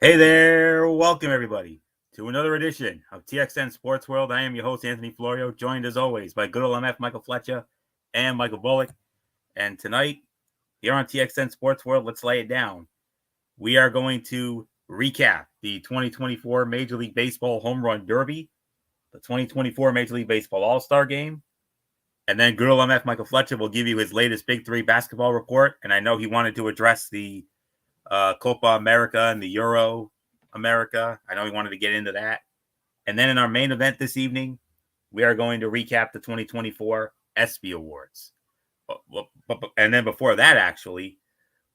Hey there, welcome everybody to another edition of TXN Sports World. I am your host, Anthony Florio, joined as always by good old MF Michael Fletcher and Michael Bullock. And tonight, here on TXN Sports World, let's lay it down. We are going to recap the 2024 Major League Baseball Home Run Derby, the 2024 Major League Baseball All-Star Game, and then good old MF Michael Fletcher will give you his latest Big Three basketball report. And I know he wanted to address the Copa America and the Euro America. I know he wanted to get into that. And then in our main event this evening, we are going to recap the 2024 ESPY Awards. And then before that, actually,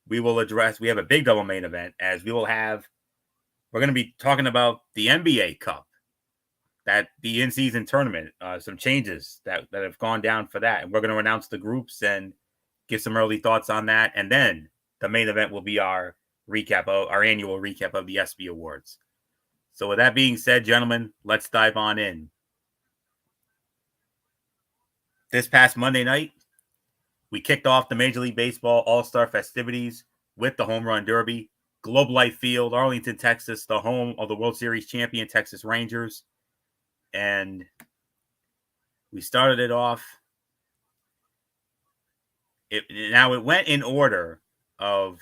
we have a big double main event as we're going to be talking about the NBA Cup, that the in-season tournament, some changes that have gone down for that. And we're going to announce the groups and give some early thoughts on that. And then the main event will be our annual recap of the ESPY Awards. So with that being said, gentlemen, let's dive on in. This past Monday night, we kicked off the Major League Baseball All-Star festivities with the Home Run Derby. Globe Life Field, Arlington, Texas, the home of the World Series champion Texas Rangers. And we started it off. Now it went in order of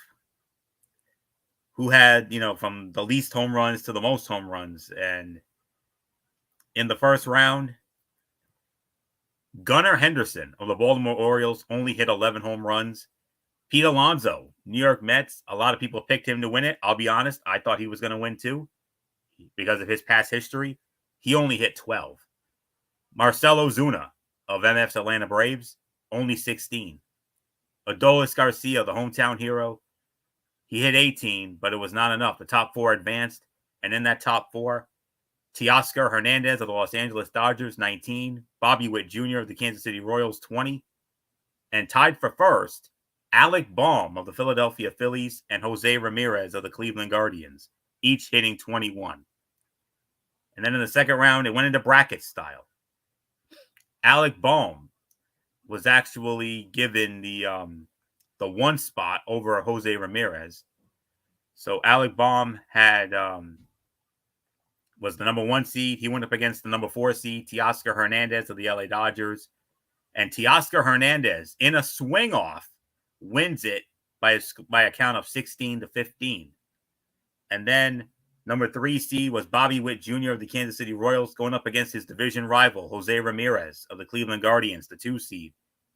who had, from the least home runs to the most home runs. And in the first round, Gunnar Henderson of the Baltimore Orioles only hit 11 home runs. Pete Alonso, New York Mets, a lot of people picked him to win it. I'll be honest, I thought he was going to win too because of his past history. He only hit 12. Marcell Ozuna of MF's Atlanta Braves, only 16. Adolis Garcia, the hometown hero, he hit 18, but it was not enough. The top four advanced, and in that top four, Teoscar Hernandez of the Los Angeles Dodgers, 19. Bobby Witt Jr. of the Kansas City Royals, 20. And tied for first, Alec Bohm of the Philadelphia Phillies and Jose Ramirez of the Cleveland Guardians, each hitting 21. And then in the second round, it went into bracket style. Alec Bohm was actually given the one spot over Jose Ramirez. So Alec Bohm was the number 1 seed. He went up against the number 4 seed, Teoscar Hernandez of the LA Dodgers. And Teoscar Hernandez, in a swing-off, wins it by a count of 16-15. And then number 3 seed was Bobby Witt Jr. of the Kansas City Royals going up against his division rival, Jose Ramirez of the Cleveland Guardians, the 2 seed.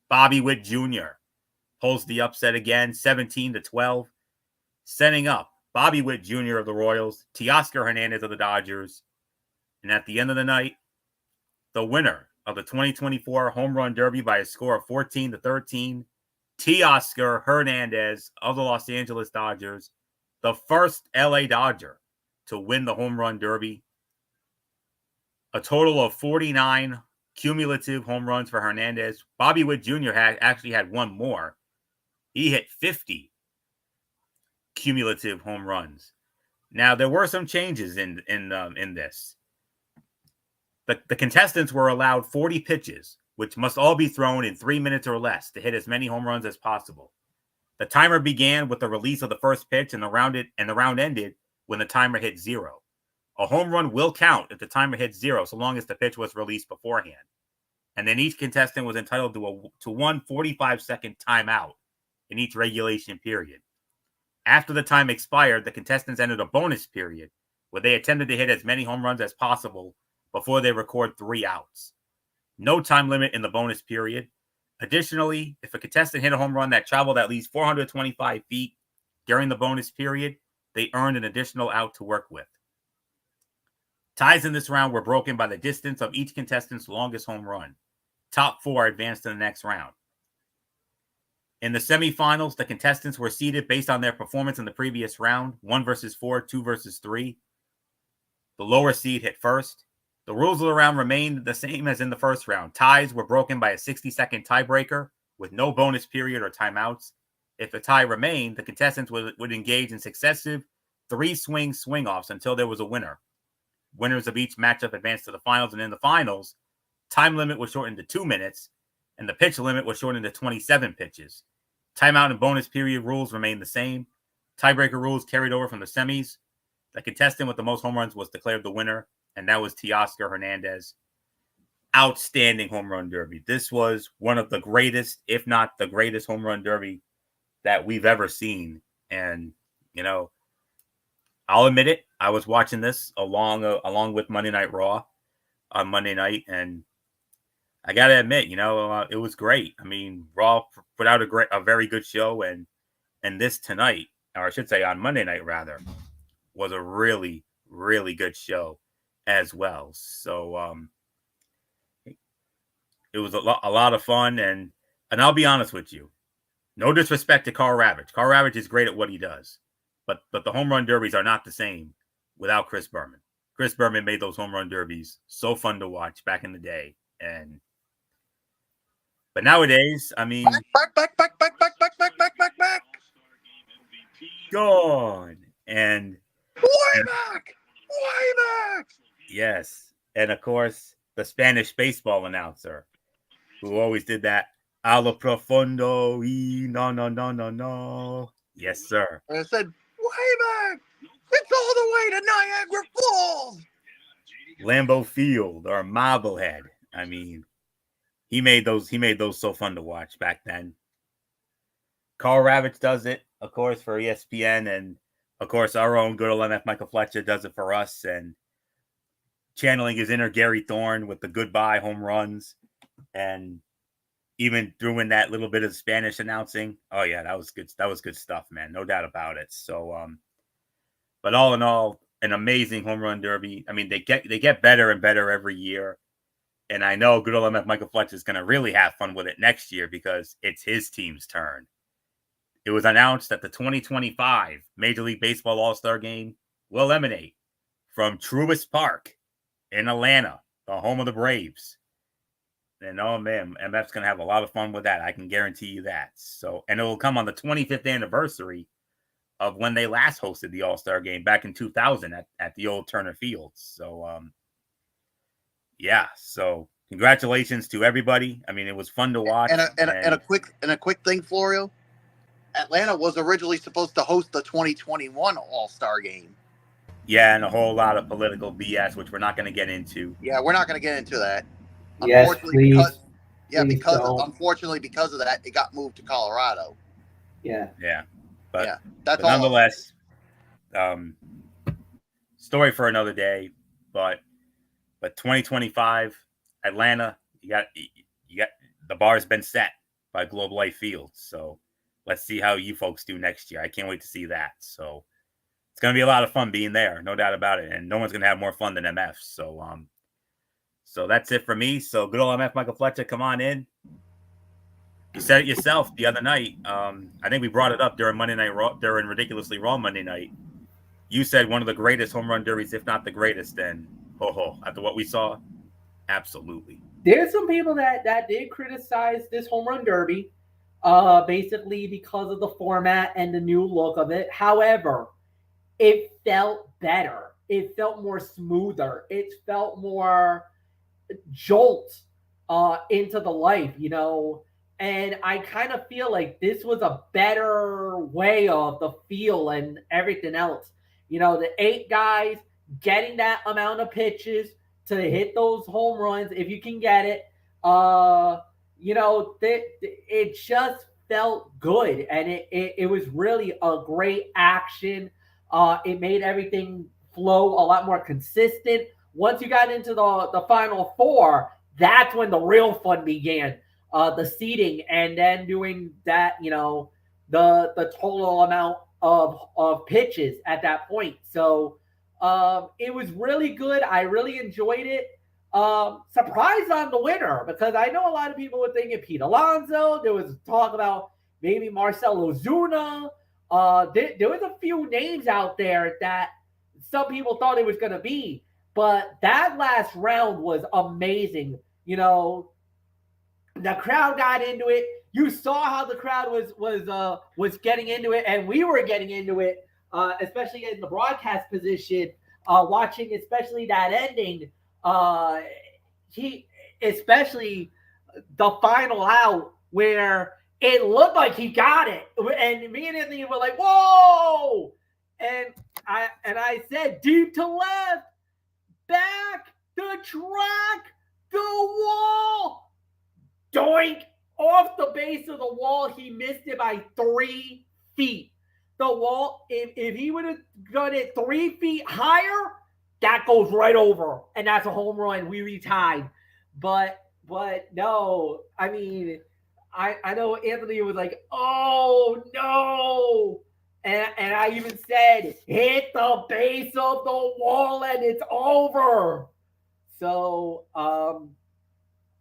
Bobby Witt Jr. pulls the upset again, 17-12, setting up Bobby Witt Jr. of the Royals, Teoscar Hernandez of the Dodgers. And at the end of the night, the winner of the 2024 Home Run Derby by a score of 14-13, Teoscar Hernandez of the Los Angeles Dodgers, the first LA Dodger to win the Home Run Derby. A total of 49 cumulative home runs for Hernandez. Bobby Witt Jr. actually had one more. He hit 50 cumulative home runs. Now, there were some changes in this. The contestants were allowed 40 pitches, which must all be thrown in 3 minutes or less to hit as many home runs as possible. The timer began with the release of the first pitch, and the round ended when the timer hit 0. A home run will count if the timer hits 0, so long as the pitch was released beforehand. And then each contestant was entitled to one 45-second timeout in each regulation period. After the time expired, the contestants entered a bonus period where they attempted to hit as many home runs as possible before they record 3 outs. No time limit in the bonus period. Additionally, if a contestant hit a home run that traveled at least 425 feet during the bonus period, they earned an additional out to work with. Ties in this round were broken by the distance of each contestant's longest home run. Top 4 advanced to the next round. In the semifinals, the contestants were seeded based on their performance in the previous round, 1 versus 4, 2 versus 3. The lower seed hit first. The rules of the round remained the same as in the first round. Ties were broken by a 60-second tiebreaker with no bonus period or timeouts. If a tie remained, the contestants would engage in successive 3-swing swing-offs until there was a winner. Winners of each matchup advanced to the finals, and in the finals, time limit was shortened to 2 minutes, and the pitch limit was shortened to 27 pitches. Timeout and bonus period rules remained the same. Tiebreaker rules carried over from the semis. the contestant with the most home runs was declared the winner, and that was Teoscar Hernandez. Outstanding home run derby. This was one of the greatest, if not the greatest, home run derby that we've ever seen. And I'll admit it, I was watching this along with Monday Night Raw on Monday night, and I gotta admit, it was great. I mean, Raw put out a very good show, and this tonight, or I should say on Monday night rather, was a really, really good show as well. So it was a lot of fun, and I'll be honest with you, no disrespect to Carl Ravitch. Carl Ravitch is great at what he does, but the home run derbies are not the same without Chris Berman. Chris Berman made those home run derbies so fun to watch back in the day, but nowadays, I mean, back. Gone and way back. Yes, and of course the Spanish baseball announcer, who always did that a lo profundo y no. Yes, sir. And I said, way back. It's all the way to Niagara Falls. Lambeau Field or Marblehead. I mean, he made those so fun to watch back then. Carl Ravitch does it, of course, for ESPN, and of course our own good old MF Michael Fletcher does it for us, and channeling his inner Gary Thorne with the goodbye home runs, and even doing that little bit of Spanish announcing. Oh yeah, that was good. That was good stuff, man. No doubt about it. So, but all in all, an amazing home run derby. I mean, they get better and better every year. And I know good old MF Michael Fletcher is going to really have fun with it next year because it's his team's turn. It was announced that the 2025 Major League Baseball All-Star Game will emanate from Truist Park in Atlanta, the home of the Braves. And oh man, MF's going to have a lot of fun with that. I can guarantee you that. So, and it will come on the 25th anniversary of when they last hosted the All-Star Game back in 2000 at the old Turner Field. So, yeah. So, congratulations to everybody. I mean, it was fun to watch. And a quick thing, Florio. Atlanta was originally supposed to host the 2021 All-Star Game. Yeah, and a whole lot of political BS, which we're not going to get into. Yeah, we're not going to get into that. Yes, please. Unfortunately, because of that, it got moved to Colorado. Yeah. But that's all. Nonetheless, story for another day. But 2025 Atlanta, you got the bar's been set by Globe Life Field. So let's see how you folks do next year. I can't wait to see that. So it's going to be a lot of fun being there, no doubt about it. And no one's going to have more fun than MF. So that's it for me. So good old MF Michael Fletcher, come on in. You said it yourself the other night. I think we brought it up during Monday Night Raw, during Ridiculously Raw Monday night. You said one of the greatest home run derbies, if not the greatest. And after what we saw, absolutely. There's some people that did criticize this home run derby, basically because of the format and the new look of it. However, it felt better. It felt more smoother. It felt more jolt into the life, And I kind of feel like this was a better way of the feel and everything else. The 8 guys getting that amount of pitches to hit those home runs, if you can get it, it just felt good. And it was really a great action. It made everything flow a lot more consistent. Once you got into the final 4, that's when the real fun began. The seeding and then doing that, the total amount of pitches at that point. So it was really good. I really enjoyed it. Surprised on the winner because I know a lot of people were thinking Pete Alonso. There was talk about maybe Marcell Ozuna. There was a few names out there that some people thought it was going to be. But that last round was amazing. The crowd got into it. You saw how the crowd was getting into it, and we were getting into it, especially in the broadcast position, watching especially that ending. Especially the final out where it looked like he got it, and me and Anthony were like, "Whoa!" And I said deep to left, back, the track, the wall, doink, off the base of the wall. He missed it by 3 feet. The wall, if he would have done it 3 feet higher, that goes right over, and that's a home run. We retied. But no, I mean, I know Anthony was like, oh no. And I even said, hit the base of the wall and it's over. So,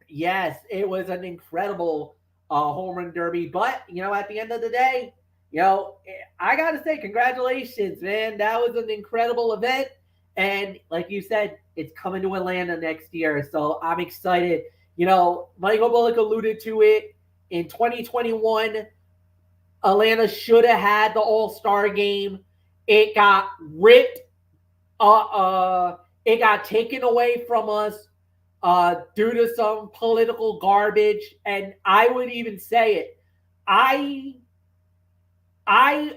yes, it was an incredible home run derby. But, at the end of the day, I got to say, congratulations, man. That was an incredible event. And like you said, it's coming to Atlanta next year. So I'm excited. Michael Bullock alluded to it. In 2021, Atlanta should have had the All-Star game. It got ripped. It got taken away from us due to some political garbage. And I would even say it. I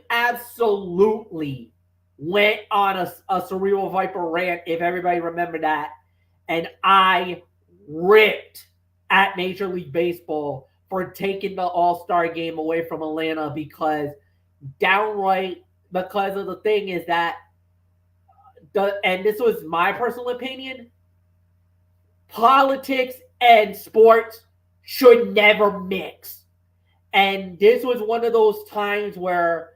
absolutely went on a Cerebral Viper rant, if everybody remember that. And I ripped at Major League Baseball for taking the All-Star game away from Atlanta because of the thing is that and this was my personal opinion, politics and sports should never mix. And this was one of those times where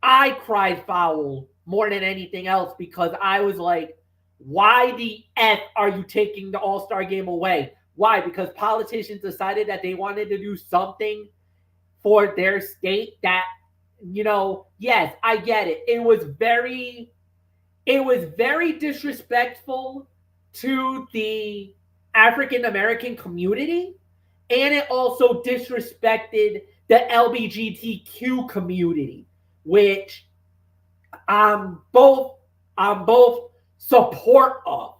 I cried foul more than anything else because I was like, why the F are you taking the All-Star game away? Why? Because politicians decided that they wanted to do something for their state that, yes, I get it. It was very disrespectful to the African American community, and it also disrespected the LGBTQ community, which I'm both support of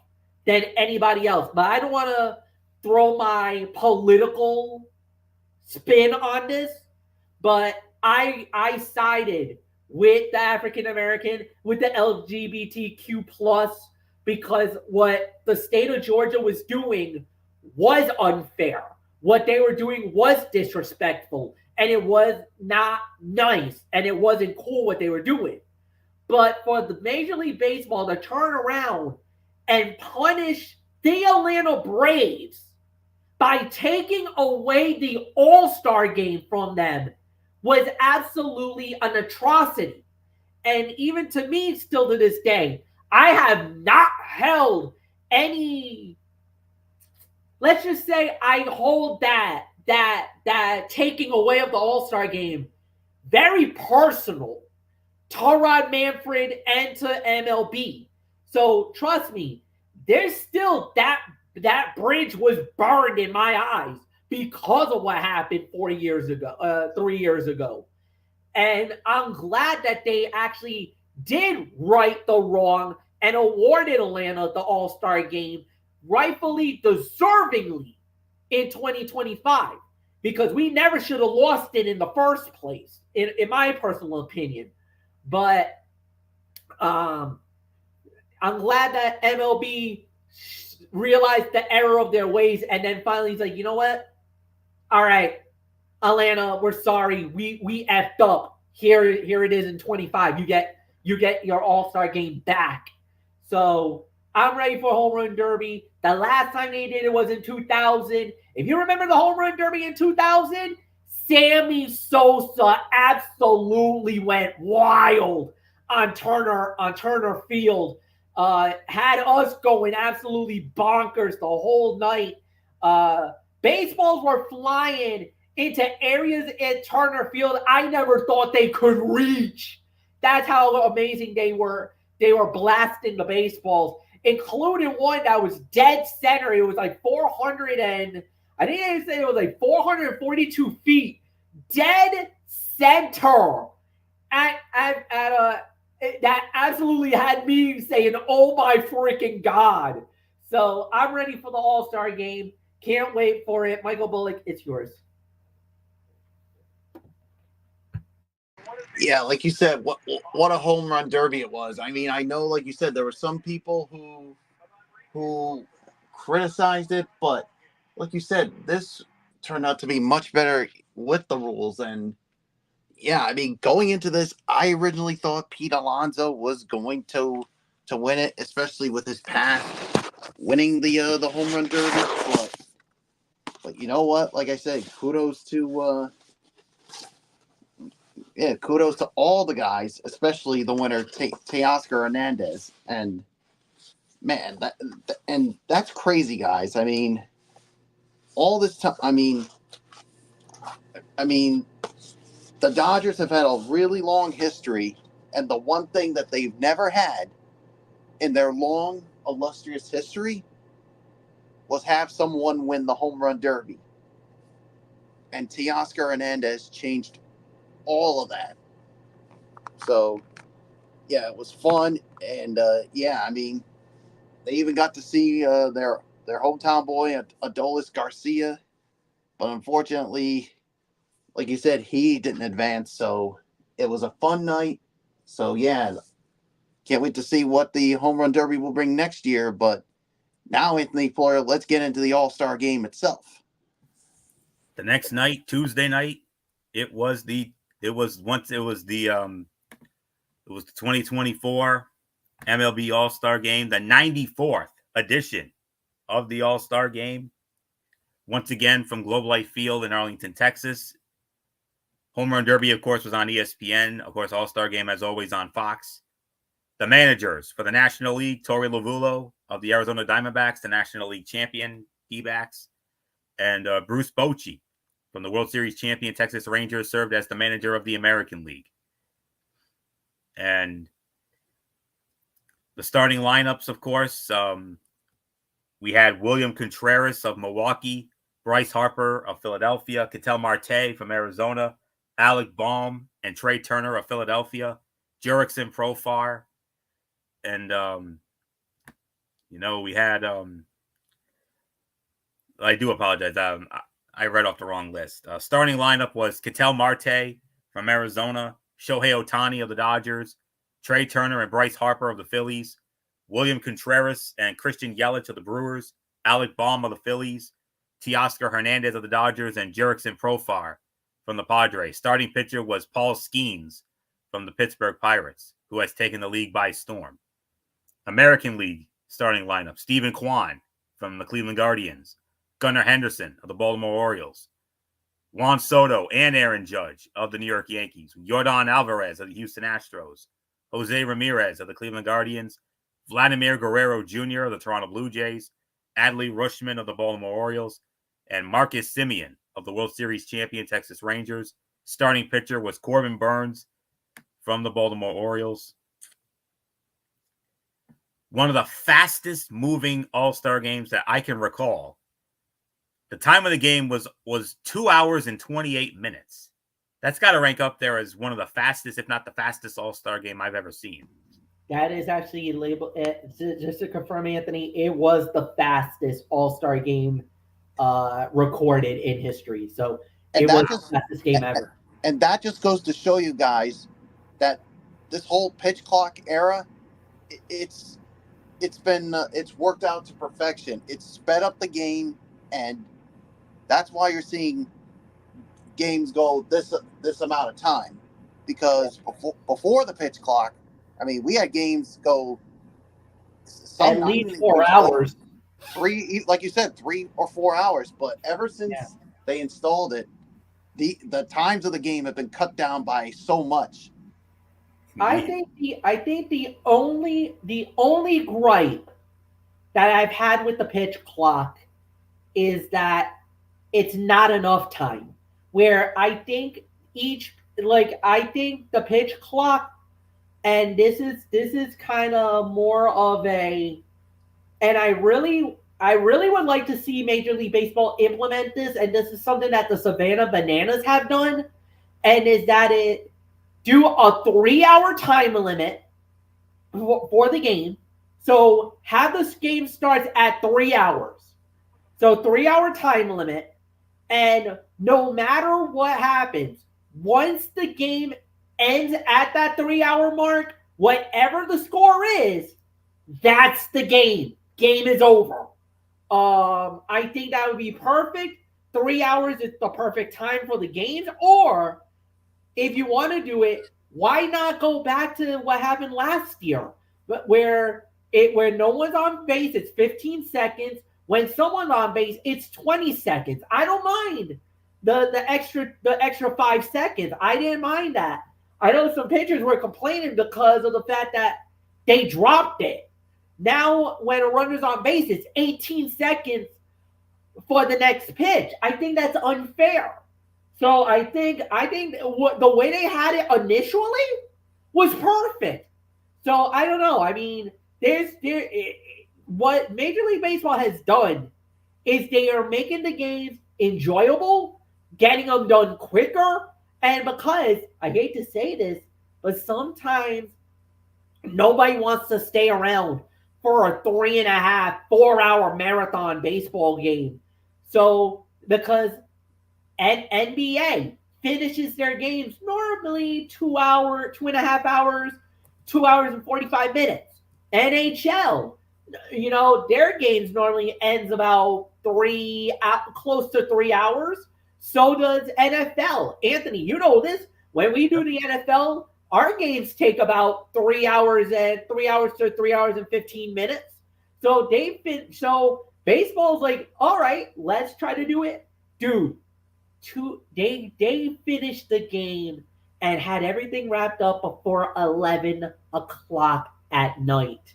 than anybody else. But I don't want to throw my political spin on this, but I sided with the African American, with the LGBTQ plus, because what the state of Georgia was doing was unfair. What they were doing was disrespectful, and it was not nice, and it wasn't cool what they were doing. But for the Major League Baseball to turn around and punish the Atlanta Braves by taking away the All-Star game from them was absolutely an atrocity. And even to me, still to this day, I have not held any, let's just say I hold that taking away of the All-Star game very personal to Rod Manfred and to MLB. So trust me, there's still that bridge was burned in my eyes because of what happened 3 years ago. And I'm glad that they actually did right the wrong and awarded Atlanta the All-Star game rightfully, deservingly in 2025, because we never should have lost it in the first place, in my personal opinion. But I'm glad that MLB realized the error of their ways, and then finally he's like, you know what? All right, Atlanta, we're sorry. We effed up. Here it is in 25. You get your All-Star game back. So I'm ready for home run derby. The last time they did it was in 2000. If you remember the home run derby in 2000, Sammy Sosa absolutely went wild on Turner Field. Had us going absolutely bonkers the whole night. Baseballs were flying into areas at Turner Field I never thought they could reach. That's how amazing they were. They were blasting the baseballs, including one that was dead center. It was like 442 feet, dead center. That absolutely had me saying, "Oh my freaking God!" So I'm ready for the All-Star game. Can't wait for it. Michael Bullock, it's yours. Yeah, like you said, what a home run derby it was. I mean, I know, like you said, there were some people who criticized it, but like you said, this turned out to be much better with the rules. And yeah, I mean, going into this, I originally thought Pete Alonso was going to win it, especially with his past winning the home run derby. But you know what? Like I said, kudos to all the guys, especially the winner, Teoscar Hernandez. And man, that's crazy, guys. I mean, all this time. I mean, the Dodgers have had a really long history, and the one thing that they've never had in their long, illustrious history was have someone win the home run derby. And Teoscar Hernandez changed all of that. So, yeah, it was fun, and yeah, I mean, they even got to see their hometown boy, Adolis Garcia, but unfortunately, like you said, he didn't advance. So it was a fun night. So yeah, can't wait to see what the home run derby will bring next year. But now, Anthony Florio, let's get into the All-Star game itself. The next night, Tuesday night, it was the 2024 MLB All-Star game, the 94th edition of the All-Star game. Once again from Globe Life Field in Arlington, Texas. Home Run Derby, of course, was on ESPN. Of course, All-Star Game, as always, on Fox. The managers for the National League, Torey Lovullo of the Arizona Diamondbacks, the National League champion D-backs, and Bruce Bochy from the World Series champion Texas Rangers served as the manager of the American League. And the starting lineups, of course, we had William Contreras of Milwaukee, Bryce Harper of Philadelphia, Ketel Marte from Arizona, Alec Baum and Trey Turner of Philadelphia, Jurickson Profar, and we had I do apologize. I read off the wrong list. Starting lineup was Ketel Marte from Arizona, Shohei Ohtani of the Dodgers, Trey Turner and Bryce Harper of the Phillies, William Contreras and Christian Yelich of the Brewers, Alec Baum of the Phillies, Teoscar Hernandez of the Dodgers, and Jurickson Profar from the Padres. Starting pitcher was Paul Skeens from the Pittsburgh Pirates, who has taken the league by storm. American League starting lineup: Stephen Kwan from the Cleveland Guardians, Gunnar Henderson of the Baltimore Orioles, Juan Soto and Aaron Judge of the New York Yankees, Yordan Alvarez of the Houston Astros, Jose Ramirez of the Cleveland Guardians, Vladimir Guerrero Jr. of the Toronto Blue Jays, Adley Rutschman of the Baltimore Orioles, and Marcus Semien of the World Series champion Texas Rangers. Starting pitcher was Corbin Burns from the Baltimore Orioles. One of the fastest moving All-Star games that I can recall. The time of the game was 2 hours and 28 minutes. That's got to rank up there as one of the fastest, if not the fastest, All-Star game I've ever seen. That is actually labeled, just to confirm, Anthony, it was the fastest All-Star game recorded in history. So it was the fastest game ever. And that just goes to show you guys that this whole pitch clock era, it's worked out to perfection. It's sped up the game, and that's why you're seeing games go this amount of time. Because before the pitch clock, I mean, we had games go at least 4 hours. Like you said, 3 or 4 hours. But ever since they installed it, the times of the game have been cut down by so much. I think the only gripe that I've had with the pitch clock is that it's not enough time. Where I think I think the pitch clock, and this is kind of more of a, and I really would like to see Major League Baseball implement this, and this is something that the Savannah Bananas have done, and is that it do a 3-hour time limit for the game. So have this game starts at 3 hours. So 3-hour time limit. And no matter what happens, once the game ends at that 3-hour mark, whatever the score is, that's the game. Game is over. I think that would be perfect. 3 hours is the perfect time for the games. Or if you want to do it, why not go back to what happened last year, where no one's on base, it's 15 seconds. When someone's on base, it's 20 seconds. I don't mind the extra 5 seconds. I didn't mind that. I know some pitchers were complaining because of the fact that they dropped it. Now, when a runner's on base, it's 18 seconds for the next pitch. I think that's unfair. So I think the way they had it initially was perfect. So I don't know. I mean, what Major League Baseball has done is they are making the games enjoyable, getting them done quicker, and because I hate to say this, but sometimes nobody wants to stay around for a 3.5, 4 hour marathon baseball game. So because NBA finishes their games normally 2.5 hours, 2 hours and 45 minutes. NHL, their games normally ends about close to 3 hours. So does NFL. Anthony, you know this. When we do the NFL, our games take about 3 hours to 3 hours and 15 minutes. So baseball's like, all right, let's try to do it. Dude, they finished the game and had everything wrapped up before 11 o'clock at night.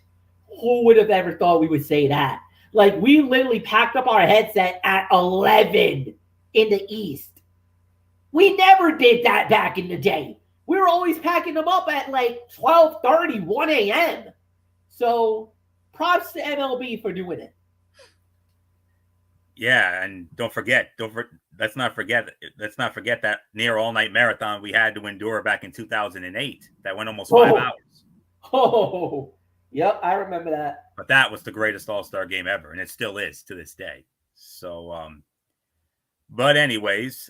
Who would have ever thought we would say that? Like, we literally packed up our headset at 11 in the East. We never did that back in the day. We were always packing them up at like 12:30, 1 a.m. So props to MLB for doing it. Yeah, and let's not forget that near all-night marathon we had to endure back in 2008. That went almost 5 hours. Oh, yep, I remember that. But that was the greatest All-Star game ever, and it still is to this day. So, but anyways,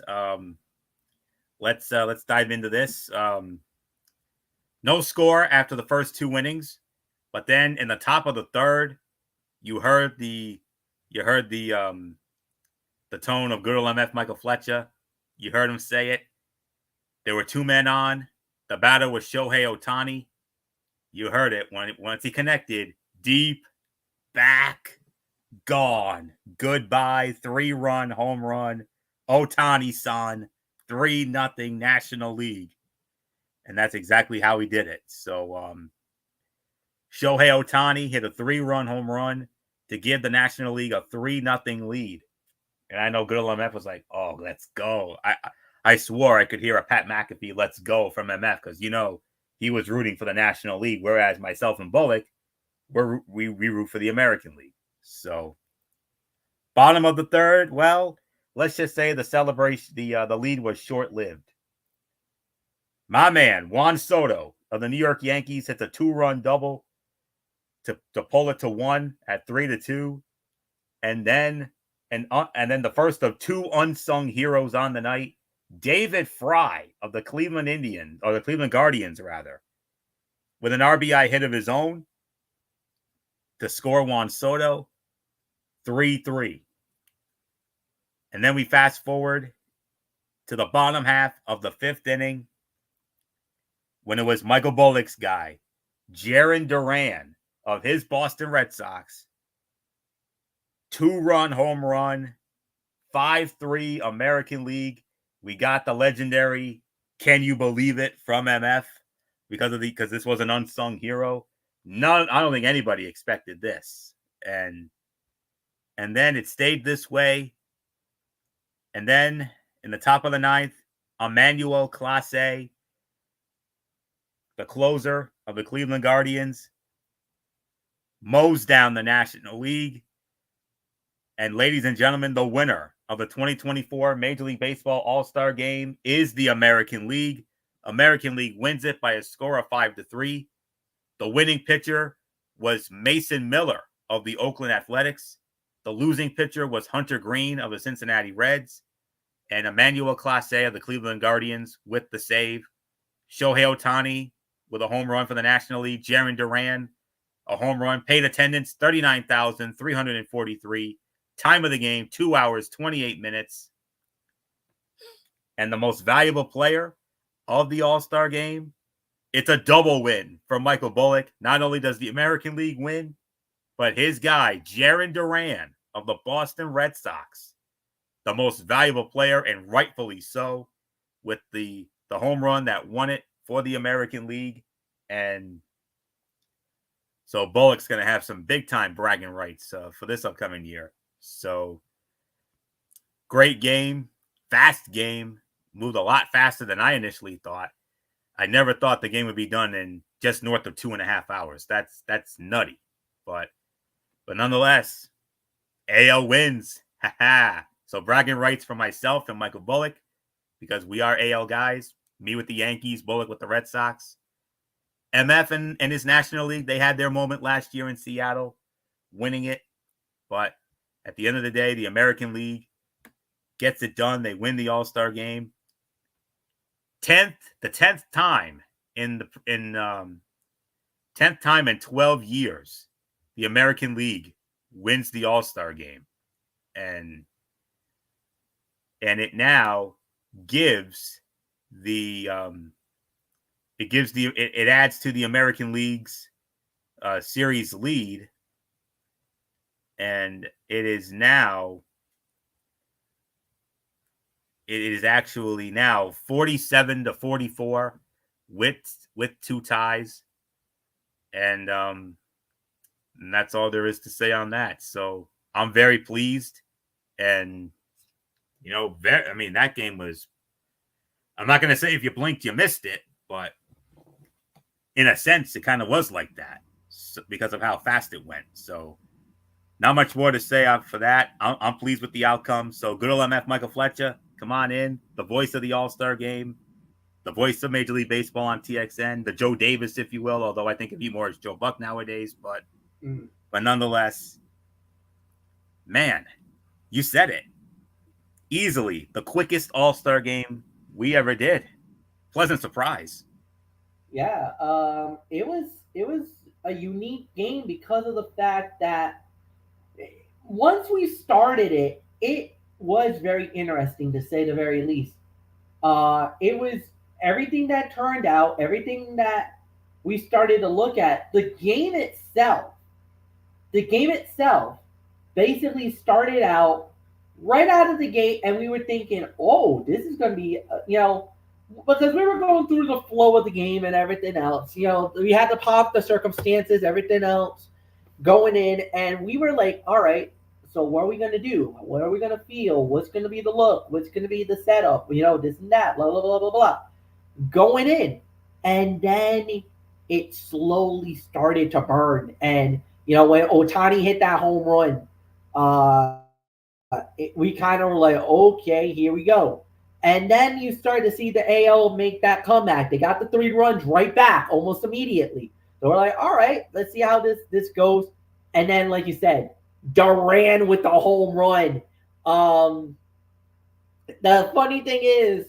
let's dive into this. No score after the first 2 innings, but then in the top of the third, you heard the tone of good old MF Michael Fletcher. You heard him say it. There were 2 men on. The batter was Shohei Ohtani. You heard it once he connected. Deep, back, gone. Goodbye. 3-run home run. Ohtani-san. 3-0 National League. And that's exactly how he did it. So Shohei Ohtani hit a 3-run home run to give the National League a 3-0 lead. And I know good old MF was like, oh, let's go. I swore I could hear a Pat McAfee let's go from MF because, he was rooting for the National League, whereas myself and Bullock, we root for the American League. So bottom of the third, well, let's just say the celebration, the lead was short-lived. My man, Juan Soto of the New York Yankees hits a 2-run double to pull it to 1 at 3-2. And then the first of 2 unsung heroes on the night, David Fry of the Cleveland Guardians, with an RBI hit of his own to score Juan Soto 3-3. And then we fast forward to the bottom half of the 5th inning when it was Michael Bullock's guy, Jarren Duran of his Boston Red Sox, 2-run home run, 5-3 American League. We got the legendary "Can You Believe It" from MF because this was an unsung hero. I don't think anybody expected this, and then it stayed this way. And then in the top of the 9th, Emmanuel Clase, the closer of the Cleveland Guardians, mows down the National League. And ladies and gentlemen, the winner of the 2024 Major League Baseball All-Star Game is the American League. American League wins it by a score of 5-3. The winning pitcher was Mason Miller of the Oakland Athletics. The losing pitcher was Hunter Green of the Cincinnati Reds. And Emmanuel Clase of the Cleveland Guardians with the save. Shohei Ohtani with a home run for the National League. Jarren Duran, a home run. Paid attendance, 39,343. Time of the game, 2 hours, 28 minutes. And the most valuable player of the All-Star game, it's a double win for Michael Bullock. Not only does the American League win, but his guy, Jarren Duran of the Boston Red Sox, the most valuable player, and rightfully so, with the home run that won it for the American League. And so Bullock's going to have some big-time bragging rights for this upcoming year. So great game, fast game, moved a lot faster than I initially thought. I never thought the game would be done in just north of 2.5 hours. That's nutty. But nonetheless, AL wins. So bragging rights for myself and Michael Bullock, because we are AL guys. Me with the Yankees, Bullock with the Red Sox. MF and his National League, they had their moment last year in Seattle, winning it. But at the end of the day, the American League gets it done. They win the All-Star game. The 10th time in 10th time in 12 years, the American League wins the All-Star game. And it now gives it adds to the American League's series lead, and it is actually now 47-44 with 2 ties, and that's all there is to say on that. So I'm very pleased, and that game was, I'm not going to say if you blinked you missed it, but in a sense it kind of was like that because of how fast it went. So not much more to say for that. I'm pleased with the outcome. So good old MF Michael Fletcher, come on in, the voice of the All-Star game, the voice of Major League Baseball on TXN, the Joe Davis, if you will, although I think of you more as Joe Buck nowadays, but nonetheless, man, you said it. Easily the quickest All-Star game we ever did. Pleasant surprise. Yeah, it was a unique game because of the fact that once we started it, it was very interesting, to say the very least. It was everything that turned out, everything that we started to look at. The game itself basically started out right out of the gate, and we were thinking, oh, this is going to be, because we were going through the flow of the game and everything else. We had to pop the circumstances, everything else going in, and we were like, all right, so what are we going to do? What are we going to feel? What's going to be the look? What's going to be the setup? This and that, blah, blah, blah, blah, blah. Going in, and then it slowly started to burn. And, when Ohtani hit that home run, we kind of were like, okay, here we go. And then you start to see the AL make that comeback. They got the 3 runs right back almost immediately. So we're like, all right, let's see how this goes. And then, like you said, Duran with the home run. The funny thing is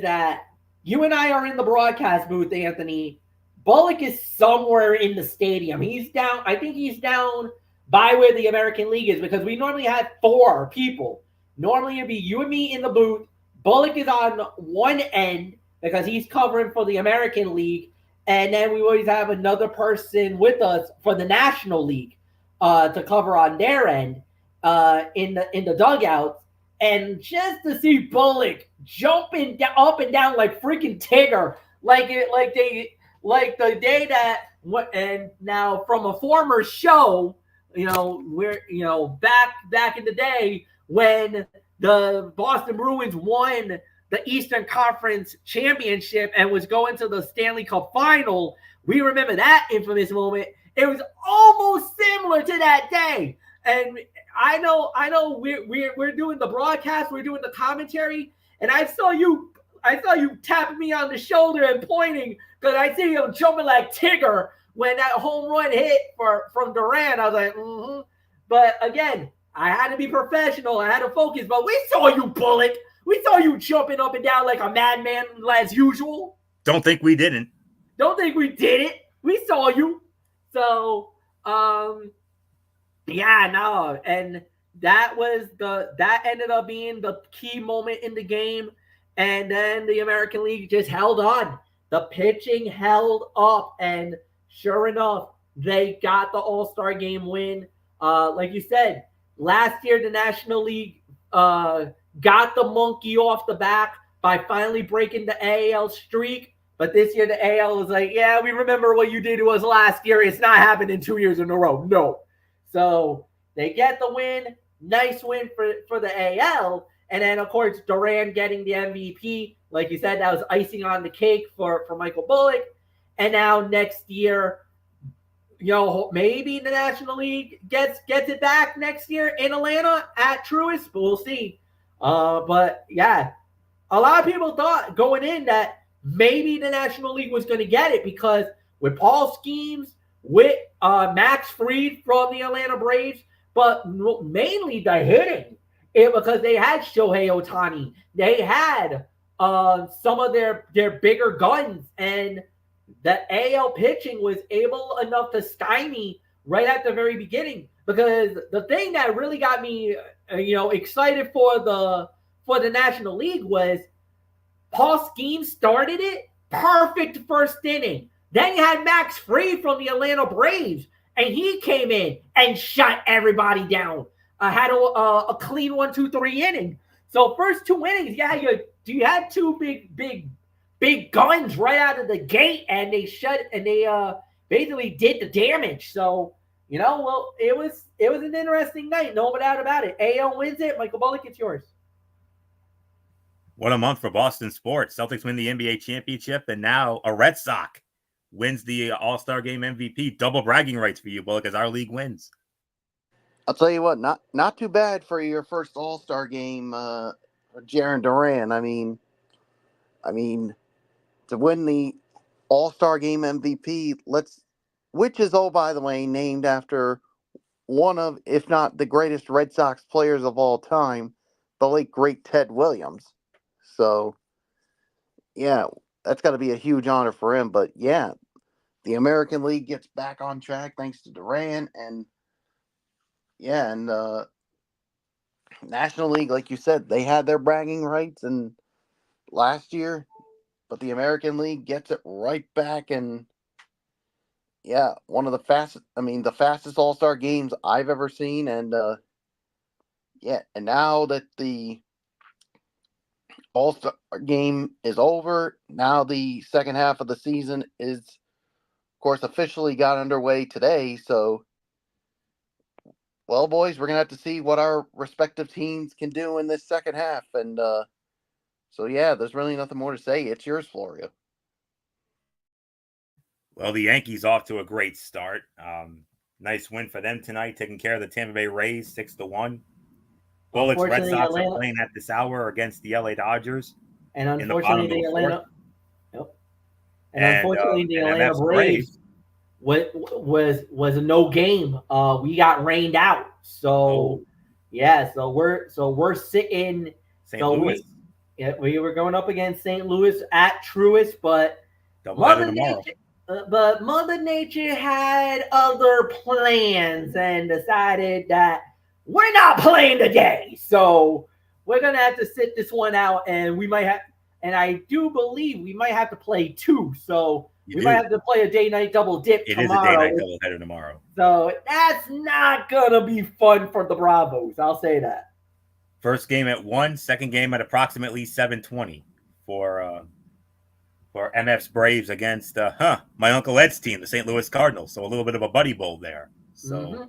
that you and I are in the broadcast booth, Anthony. Bullock is somewhere in the stadium. I think he's down by where the American League is, because we normally have 4 people. Normally it'd be you and me in the booth. Bullock is on one end because he's covering for the American League. And then we always have another person with us for the National League to cover on their end in the dugouts. And just to see Bullock jumping up and down like freaking Tigger, like the day that, and now from a former show, we're back in the day when the Boston Bruins won the Eastern Conference Championship and was going to the Stanley Cup Final. We remember that infamous moment. It was almost similar to that day. And I know we're doing the broadcast, we're doing the commentary, and I saw you tapping me on the shoulder and pointing, because I see him jumping like Tigger when that home run hit from Duran. I was like, But again, I had to be professional. I had to focus. But we saw you, Bullock. We saw you jumping up and down like a madman as usual. Don't think we didn't. Don't think we did it. We saw you. So, yeah, no, and that ended up being the key moment in the game, and then the American League just held on. The pitching held up, and sure enough, they got the All-Star game win. Like you said, last year the National League uh, got the monkey off the back by finally breaking the AL streak. But this year the AL was like, yeah, we remember what you did to us last year. It's not happening 2 years in a row. No. So they get the win. Nice win for the AL. And then, of course, Duran getting the MVP. Like you said, that was icing on the cake for Michael Bullock. And now next year, maybe the National League gets it back next year in Atlanta at Truist, but we'll see. But yeah, a lot of people thought going in that maybe the National League was going to get it because with Paul Skeens, with Max Fried from the Atlanta Braves, but mainly the hitting. Because they had Shohei Ohtani. They had some of their bigger guns, and the AL pitching was able enough to stymie right at the very beginning. Because the thing that really got me, excited for the National League was Paul Skeens started it perfect first inning. Then you had Max Fried from the Atlanta Braves, and he came in and shut everybody down. Had a clean 1-2-3 inning. So first two innings, yeah, you had two big guns right out of the gate, and they basically did the damage. So well, it was an interesting night, no doubt about it. AL wins it. Michael Bullock, it's yours. What a month for Boston sports. Celtics win the NBA championship, and now a Red Sox wins the All-Star Game MVP. Double bragging rights for you, Bullock, as our league wins. I'll tell you what, not too bad for your first All-Star Game, Jarren Duran. I mean, to win the All-Star Game MVP, which is, oh, by the way, named after one of, if not the greatest Red Sox players of all time, the late great Ted Williams. So, yeah, that's got to be a huge honor for him. But yeah, the American League gets back on track thanks to Duran, and yeah, and National League, like you said, they had their bragging rights and last year, but the American League gets it right back, and yeah, one of the fastest All-Star games I've ever seen, and yeah, and now that the All-Star game is over, now the second half of the season is, of course, officially got underway today. So, well, boys, we're gonna have to see what our respective teams can do in this second half, and so yeah, there's really nothing more to say. It's yours, Florio. Well, the Yankees off to a great start. Nice win for them tonight, taking care of the Tampa Bay Rays 6-1. Bullets, Red Sox are playing at this hour against the LA Dodgers. And unfortunately, the Atlanta Braves was a no game. We got rained out. So yeah, so we're sitting St. Louis. We were going up against St. Louis at Truist, but Mother Nature had other plans and decided that we're not playing today. So we're going to have to sit this one out, and we might have, and I do believe we might have to play two. So might have to play a day-night double dip tomorrow. It is a day-night double header tomorrow. So that's not going to be fun for the Bravos. I'll say that. First game at 1, second game at approximately 7:20 for MF's Braves against my Uncle Ed's team, the St. Louis Cardinals. So a little bit of a buddy bowl there. So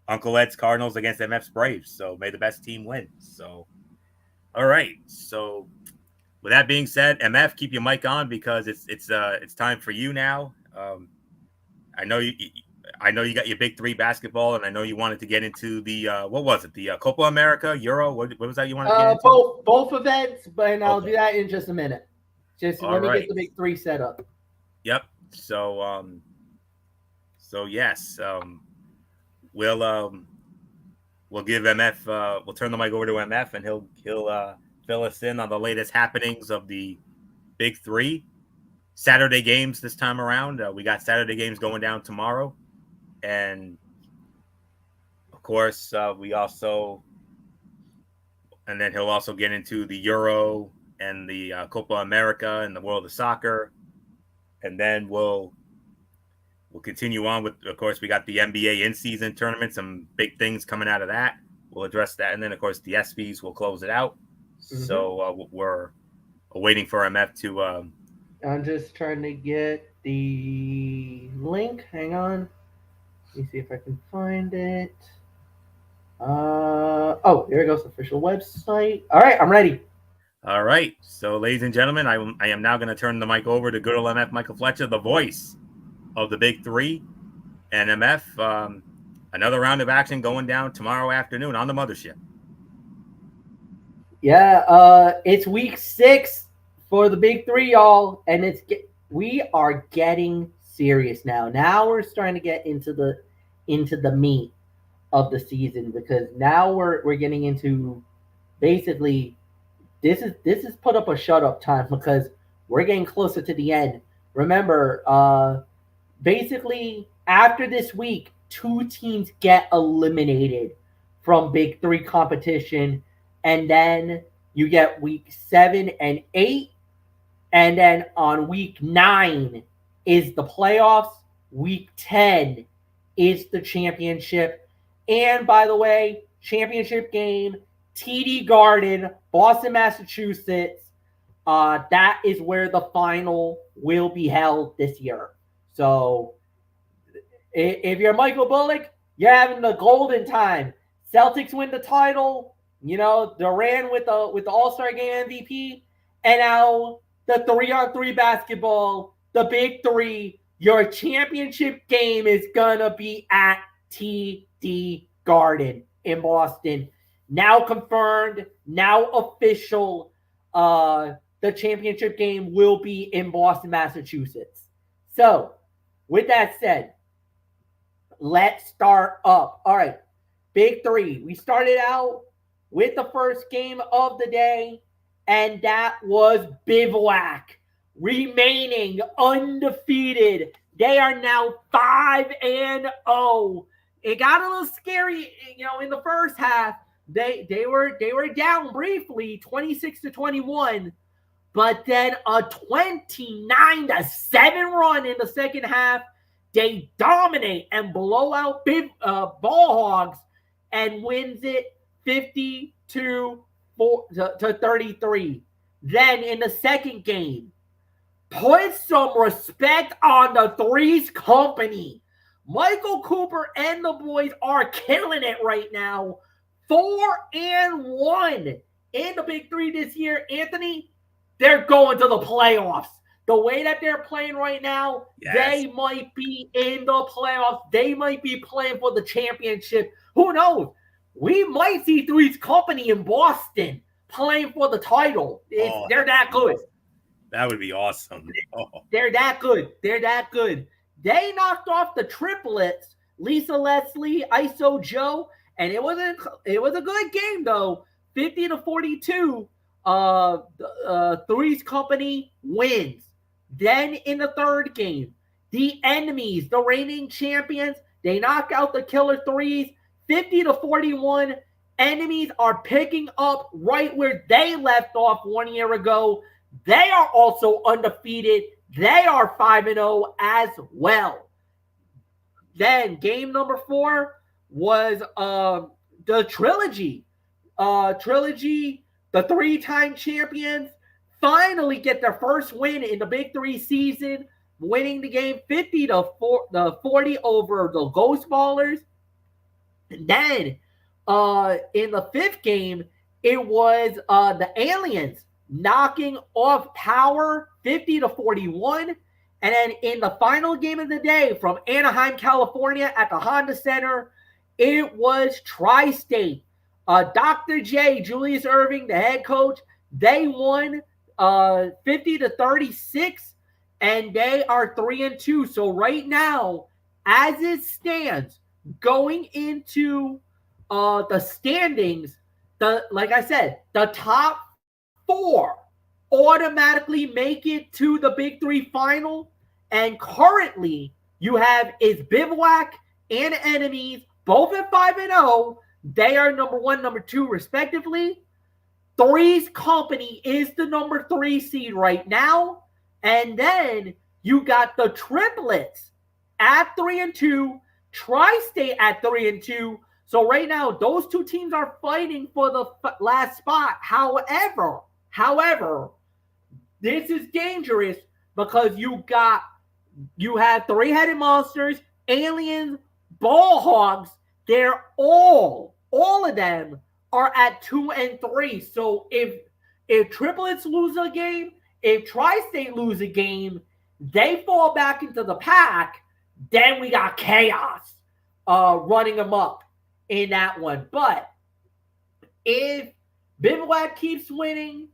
Uncle Ed's Cardinals against MF's Braves. So may the best team win. So all right. So with that being said, MF, keep your mic on because it's time for you now. I know you got your big three basketball, and I know you wanted to get into the what was it? The Copa America, Euro. What was that you wanted to get into? Both events, but I'll do that in just a minute. Just let me get the big three set up. Yep. So yes, we'll give MF. We'll turn the mic over to MF, and he'll fill us in on the latest happenings of the big three. Saturday games this time around. We got Saturday games going down tomorrow. And, of course, and then he'll also get into the Euro and the Copa America and the World of Soccer. And then we'll continue on with, of course, we got the NBA in-season tournament, some big things coming out of that. We'll address that. And then, of course, the ESPYs will close it out. Mm-hmm. So we're waiting for MF to... I'm just trying to get the link. Hang on. Let me see if I can find it. Oh, there it goes. Official website. All right, I'm ready. All right. So, ladies and gentlemen, I am now going to turn the mic over to good old MF Michael Fletcher, the voice of the Big Three. And MF, another round of action going down tomorrow afternoon on the mothership. Yeah, it's week 6 for the Big Three, y'all, and we are getting serious now. Now we're starting to get into the meat of the season, because now we're getting into basically this is put up or shut up time, because we're getting closer to the end. Remember, basically after this week, 2 teams get eliminated from Big Three competition, and then you get week 7 and 8, and then on week 9 is the playoffs. Week 10 is the championship. And by the way, championship game, TD Garden, Boston, Massachusetts. That is where the final will be held this year. So if you're Michael Bullock, you're having the golden time. Celtics win the title. Durant with the All-Star Game MVP. And now the 3-on-3 basketball, the Big Three. Your championship game is going to be at TD Garden in Boston. Now confirmed, now official. The championship game will be in Boston, Massachusetts. So, with that said, let's start up. All right, Big Three. We started out with the first game of the day, and that was Bivouac, remaining undefeated. They are now 5-0. It got a little scary, in the first half. They were down briefly, 26-21, but then a 29-7 run in the second half. They dominate and blow out Ball Hogs and wins it 52-33. Then in the second game, put some respect on the Threes Company. Michael Cooper and the boys are killing it right now. 4-1 in the Big Three this year. Anthony, they're going to the playoffs. The way that they're playing right now, yes, they might be in the playoffs. They might be playing for the championship. Who knows? We might see Three's Company in Boston playing for the title. They're that good. That would be awesome. They're that good. They're that good. They knocked off the triplets, Lisa Leslie, ISO Joe, and it was a good game though. 50-42. Three's Company wins. Then in the third game, the enemies, the reigning champions, they knock out the Killer Threes, 50-41. Enemies are picking up right where they left off 1 year ago. They are also undefeated. They are 5-0 as well. Then game number 4 was the Trilogy. Trilogy, the 3-time champions, finally get their first win in the Big Three season, winning the game 50-40 over the Ghost Ballers. And then in the 5th game, it was the Aliens knocking off Power 50-41. And then in the final game of the day from Anaheim, California at the Honda Center, it was Tri-State. Dr. J, Julius Irving, the head coach, they won 50-36, and they are 3-2. So right now, as it stands, going into the standings, like I said, the top 4 automatically make it to the Big Three final. And currently, you have is Bivouac and Enemies, both at 5-0. They are number 1, number 2, respectively. Three's Company is the number 3 seed right now. And then you got the Triplets at 3-2, Tri-State at 3-2. So right now, those two teams are fighting for the last spot. However, this is dangerous because you have three-headed monsters, aliens, ball hogs. They're all of them are at 2 and 3. So if Triplets lose a game, if Tri-State lose a game, they fall back into the pack. Then we got chaos running them up in that one. But if Bivouac keeps winning,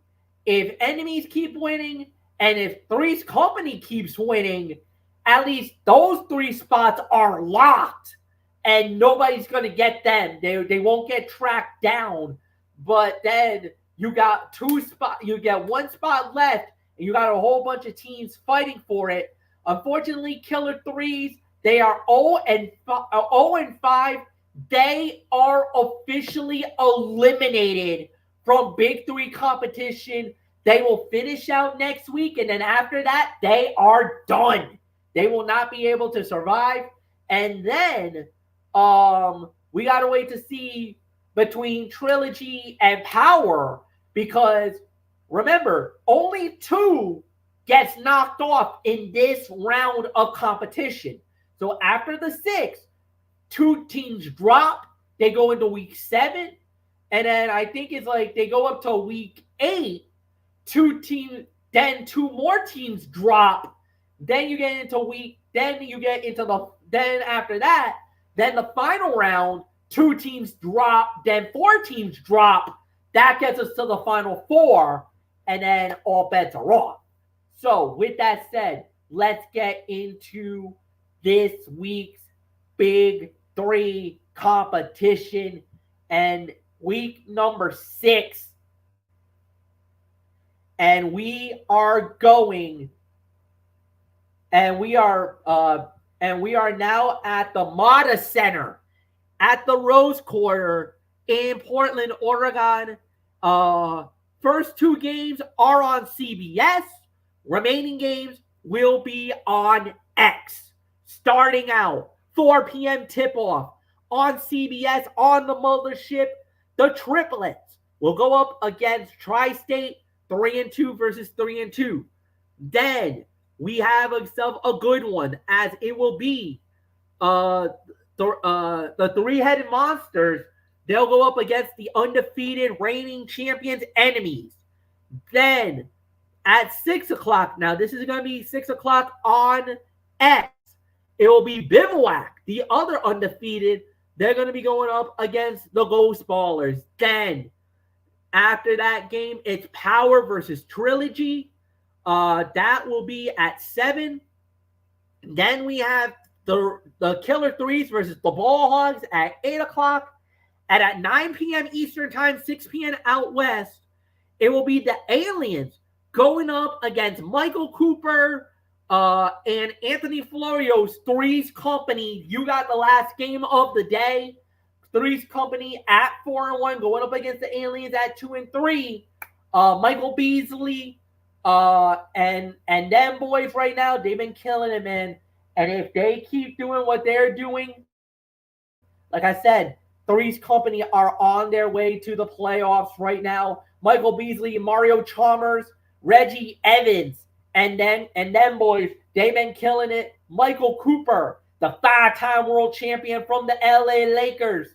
if Enemies keep winning, and if Three's Company keeps winning, at least those 3 spots are locked. And nobody's going to get them. They won't get tracked down. But then you got 2 spots. You get 1 spot left, and you got a whole bunch of teams fighting for it. Unfortunately, Killer Threes, they are 0-5. They are officially eliminated from Big Three competition. They will finish out next week, and then after that, they are done. They will not be able to survive. And then we got to wait to see between Trilogy and Power, because remember, only 2 gets knocked off in this round of competition. So after the 6, 2 teams drop. They go into week 7. And then I think it's like they go up to week 8. 2 more teams drop. Then you get into then after that, then the final round, 2 teams drop, then 4 teams drop. That gets us to the final 4, and then all bets are off. So with that said, let's get into this week's Big 3 competition and week number 6. And we are now at the Mata Center at the Rose Quarter in Portland, Oregon. First 2 games are on CBS. Remaining games will be on X. Starting out 4 p.m. tip-off on CBS on the mothership. The Triplets will go up against Tri-State, 3-2 versus 3-2. Then we have ourselves a good one, as it will be the 3-headed monsters. They'll go up against the undefeated reigning champions Enemies. Then at 6 o'clock, now this is going to be 6 o'clock on X, it will be Bivouac, the other undefeated. They're going to be going up against the Ghost Ballers. Then after that game, it's Power versus Trilogy. That will be at 7. Then we have the Killer Threes versus the Ball Hogs at 8 o'clock. And at 9 p.m. Eastern Time, 6 p.m. out west, it will be the Aliens going up against Michael Cooper and Anthony Florio's Three's Company. You got the last game of the day. Three's Company at 4-1 going up against the Aliens at 2-3. Michael Beasley and them boys right now, they've been killing it, man. And if they keep doing what they're doing, like I said, Three's Company are on their way to the playoffs right now. Michael Beasley, Mario Chalmers, Reggie Evans, and them boys, they've been killing it. Michael Cooper, the 5-time world champion from the LA Lakers,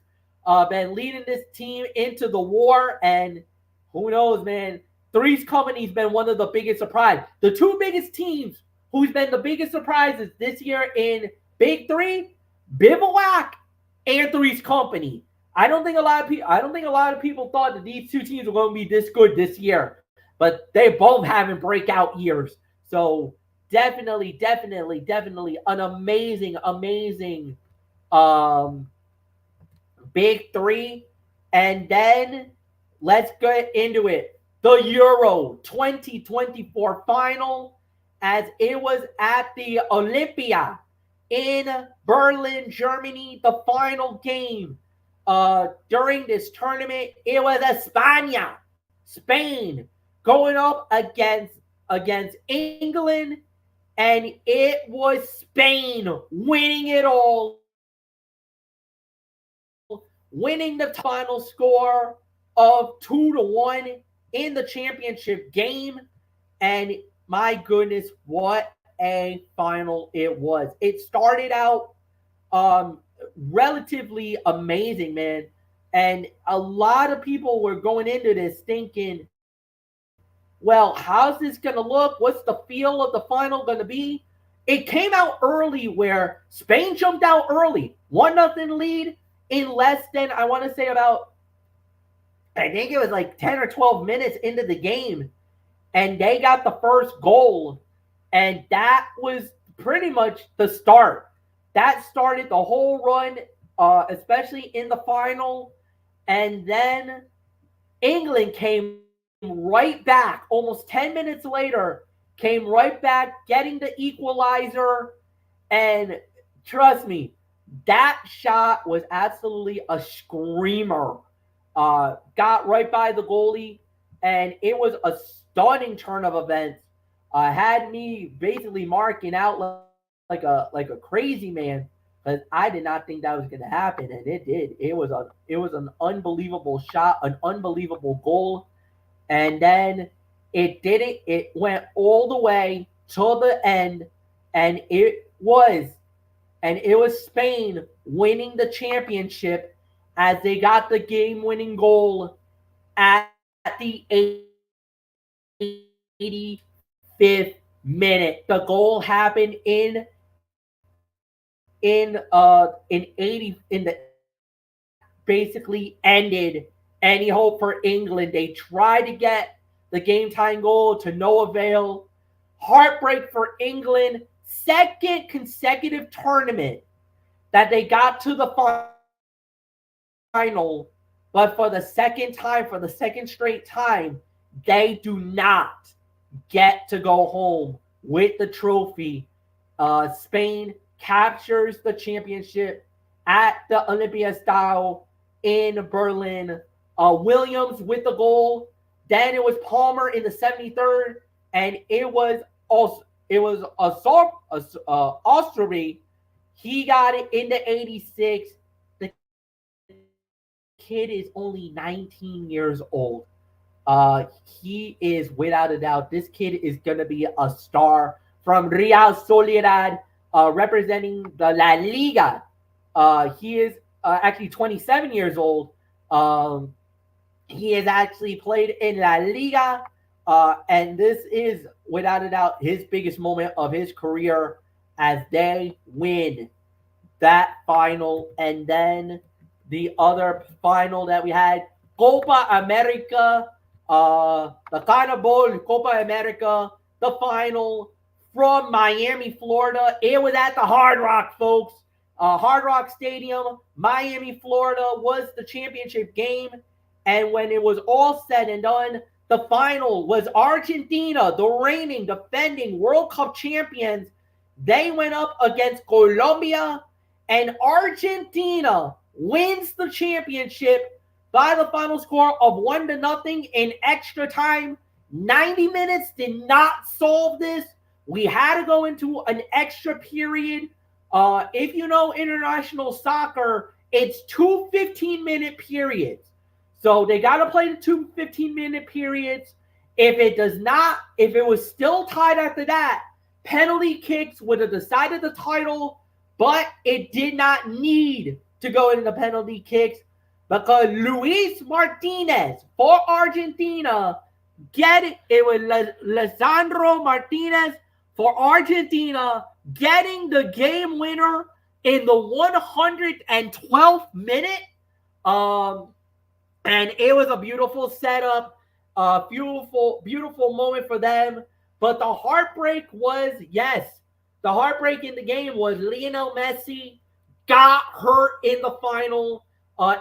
been leading this team into the war. And who knows, man, Three's Company's been one of the biggest surprises. The 2 biggest teams who's been the biggest surprises this year in Big 3, Bivouac and Three's Company. I don't think a lot of people thought that these 2 teams were going to be this good this year, but they both having breakout years. So definitely an amazing Big 3. And then let's get into it. the Euro 2024 final, as it was at the Olympia in Berlin, Germany. The final game during this tournament, it was España, Spain, going up against England, and it was Spain winning it all, winning the final score of 2-1 in the championship game. And my goodness, what a final it was. It started out relatively amazing, man. And a lot of people were going into this thinking, well, how's this going to look? What's the feel of the final going to be? It came out early where Spain jumped out early, 1-0 lead in less than, I want to say, about, I think it was like 10 or 12 minutes into the game. And they got the first goal. And that was pretty much the start. That started the whole run, especially in the final. And then England came right back almost 10 minutes later, came right back, getting the equalizer. And trust me, that shot was absolutely a screamer. Got right by the goalie, and it was a stunning turn of events. Had me basically marking out like a crazy man, because I did not think that was going to happen, and it did. It was an unbelievable shot, an unbelievable goal, and then it didn't. It went all the way to the end, and it was Spain winning the championship as they got the game-winning goal at the 85th minute. The goal happened that basically ended any hope for England. They tried to get the game-tying goal to no avail. Heartbreak for England. Second consecutive tournament that they got to the final, but for the second time, for the second straight time, they do not get to go home with the trophy. Spain captures the championship at the Olympia style in Berlin. Williams with the goal. Then it was Palmer in the 73rd, and it was Osterby. He got it in the 86th. The kid is only 19 years old. He is, without a doubt, this kid is going to be a star from Real Sociedad, representing the La Liga. He is actually 27 years old. He has actually played in La Liga, and this is, without a doubt, his biggest moment of his career as they win that final. And then the other final that we had, Copa America, the Carnival Copa America, the final from Miami, Florida. It was at the Hard Rock, folks. Hard Rock Stadium, Miami, Florida, was the championship game. And when it was all said and done, the final was Argentina, the reigning, defending World Cup champions. They went up against Colombia, and Argentina wins the championship by the final score of 1-0 in extra time. 90 minutes did not solve this. We had to go into an extra period. If you know international soccer, it's 2 15-minute periods. So they got to play the 2 15-minute periods. If it was still tied after that, penalty kicks would have decided the title, but it did not need to go into the penalty kicks because Luis Martinez for Argentina, it was Lisandro Martinez for Argentina, getting the game winner in the 112th minute. And it was a beautiful setup, a beautiful moment for them. But the heartbreak in the game was Lionel Messi got hurt in the final,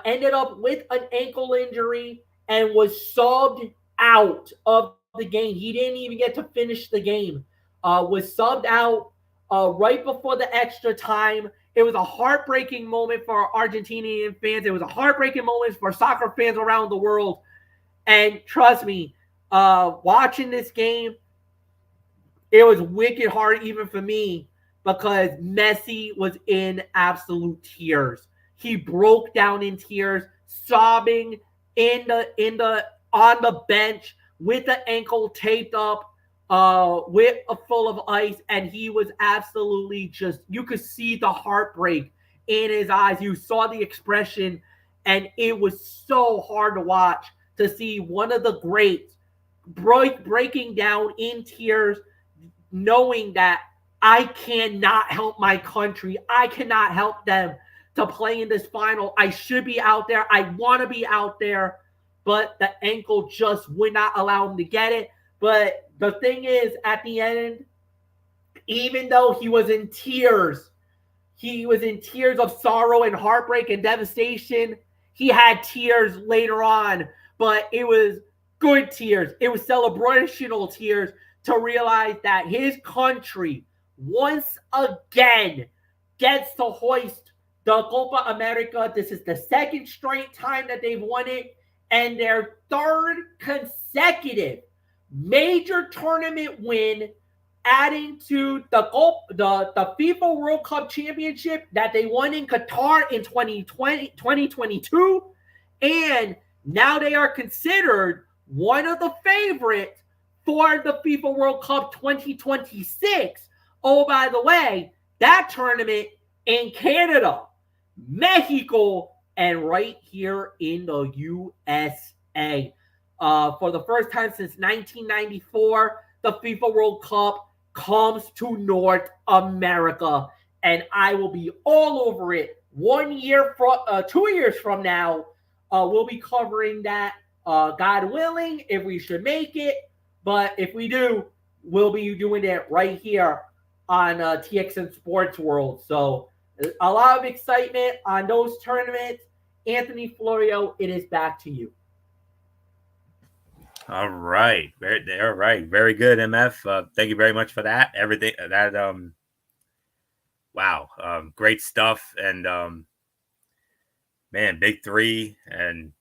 ended up with an ankle injury, and was subbed out of the game. He didn't even get to finish the game. Was subbed out right before the extra time. It was a heartbreaking moment for Argentinian fans. It was a heartbreaking moment for soccer fans around the world. And trust me, watching this game, it was wicked hard even for me because Messi was in absolute tears. He broke down in tears, sobbing on the bench with the ankle taped up, with a full of ice, and he was absolutely just, you could see the heartbreak in his eyes. You saw the expression, and it was so hard to watch to see one of the greats breaking down in tears, knowing that I cannot help my country. I cannot help them to play in this final. I should be out there. I want to be out there, but the ankle just would not allow him to get it. But the thing is, at the end, even though he was in tears of sorrow and heartbreak and devastation, he had tears later on, but it was good tears. It was celebrational tears to realize that his country once again gets to hoist the Copa America. This is the second straight time that they've won it, and their third consecutive major tournament win, adding to the FIFA World Cup Championship that they won in Qatar in 2022. And now they are considered one of the favorites for the FIFA World Cup 2026. Oh, by the way, that tournament in Canada, Mexico, and right here in the USA. For the first time since 1994, the FIFA World Cup comes to North America, and I will be all over it. 2 years from now, we'll be covering that, God willing, if we should make it. But if we do, we'll be doing it right here on TXN Sports World. So a lot of excitement on those tournaments. Anthony Florio, it is back to you. All right. Very good, MF. Thank you very much for that. Everything that wow. Great stuff. And man, Big Three and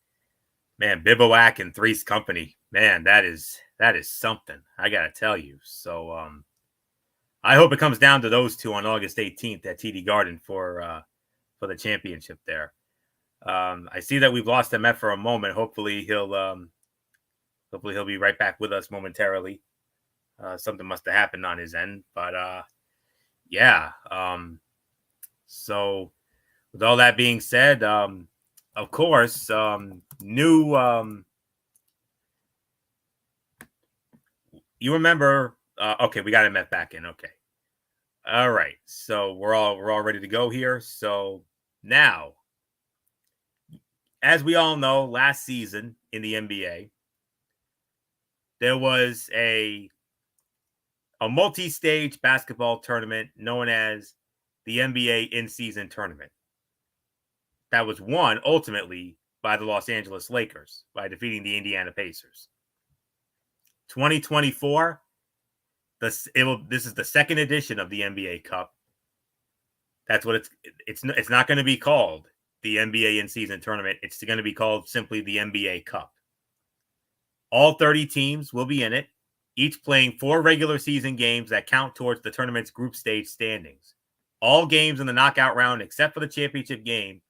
man, Bivouac and Three's Company. Man, that is something, I gotta tell you. So I hope it comes down to those two on August 18th at TD Garden for the championship there. I see that we've lost MF for a moment. Hopefully he'll be right back with us momentarily. Something must have happened on his end, but yeah. So with all that being said, of course, new. You remember? Okay, we got MF back in. Okay, all right. So we're all ready to go here. So now, as we all know, last season in the NBA, there was a multi-stage basketball tournament known as the NBA in-season tournament that was won ultimately by the Los Angeles Lakers by defeating the Indiana Pacers. 2024, this is the second edition of the NBA Cup. That's what it's not going to be called the NBA in-season tournament. It's going to be called simply the NBA Cup. All 30 teams will be in it, each playing 4 regular season games that count towards the tournament's group stage standings. All games in the knockout round, except for the championship game,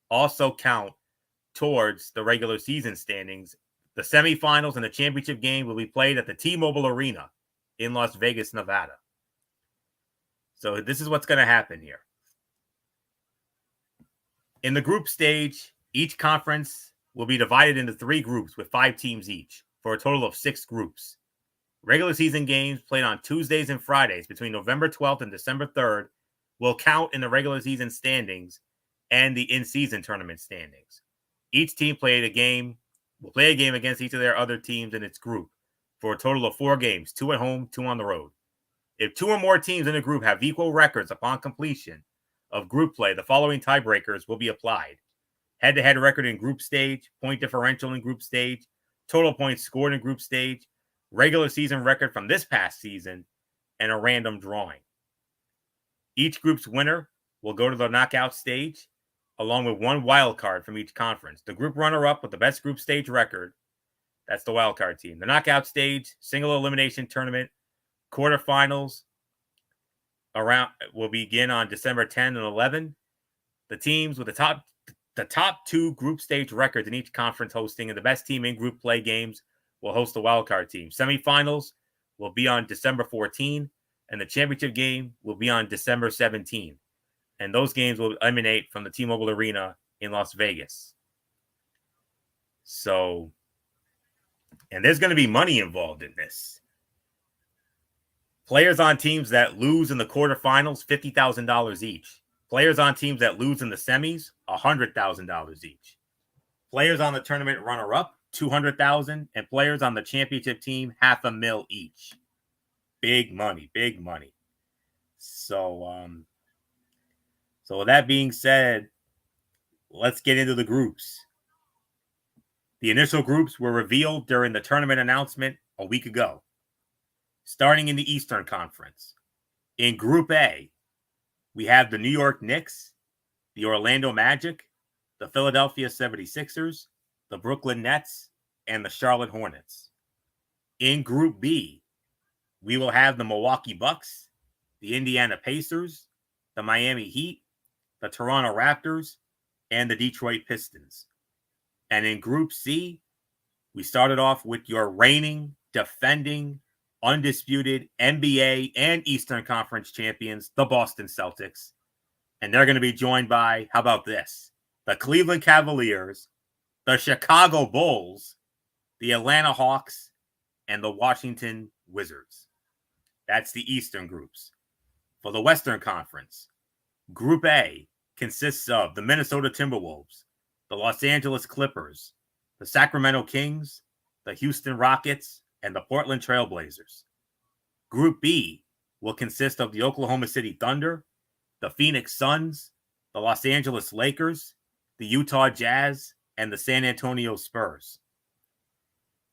also count towards the regular season standings. The semifinals and the championship game will be played at the T-Mobile Arena in Las Vegas, Nevada. So this is what's going to happen here. In the group stage, each conference will be divided into 3 groups with 5 teams each for a total of 6 groups. Regular season games played on Tuesdays and Fridays between November 12th and December 3rd will count in the regular season standings and the in-season tournament standings. Each team will play a game against each of their other teams in its group for a total of 4 games, 2 at home, 2 on the road. If 2 or more teams in a group have equal records upon completion of group play, the following tiebreakers will be applied. Head-to-head record in group stage, point differential in group stage, total points scored in group stage, regular season record from this past season, and a random drawing. Each group's winner will go to the knockout stage, along with one wild card from each conference. The group runner-up with the best group stage record, that's the wild card team. The knockout stage, single elimination tournament, quarterfinals will begin on December 10 and 11. The teams with the top two group stage records in each conference hosting and the best team in group play games will host the wildcard team. Semifinals will be on December 14, and the championship game will be on December 17. And those games will emanate from the T-Mobile Arena in Las Vegas. So, and there's going to be money involved in this. Players on teams that lose in the quarterfinals, $50,000 each. Players on teams that lose in the semis, $100,000 each. Players on the tournament runner-up, $200,000, and players on the championship team, $500,000 each. Big money, big money. So with that being said, let's get into the groups. The initial groups were revealed during the tournament announcement a week ago. Starting in the Eastern Conference. In Group A, we have the New York Knicks, the Orlando Magic, the Philadelphia 76ers, the Brooklyn Nets, and the Charlotte Hornets. In Group B, we will have the Milwaukee Bucks, the Indiana Pacers, the Miami Heat, the Toronto Raptors, and the Detroit Pistons. And in Group C, we started off with your reigning, defending, undisputed NBA and Eastern Conference champions, the Boston Celtics. And they're going to be joined by, how about this? The Cleveland Cavaliers, the Chicago Bulls, the Atlanta Hawks, and the Washington Wizards. That's the Eastern groups. For the Western Conference, Group A consists of the Minnesota Timberwolves, the Los Angeles Clippers, the Sacramento Kings, the Houston Rockets, and the Portland Trailblazers. Group B will consist of the Oklahoma City Thunder, the Phoenix Suns, the Los Angeles Lakers, the Utah Jazz, and the San Antonio Spurs.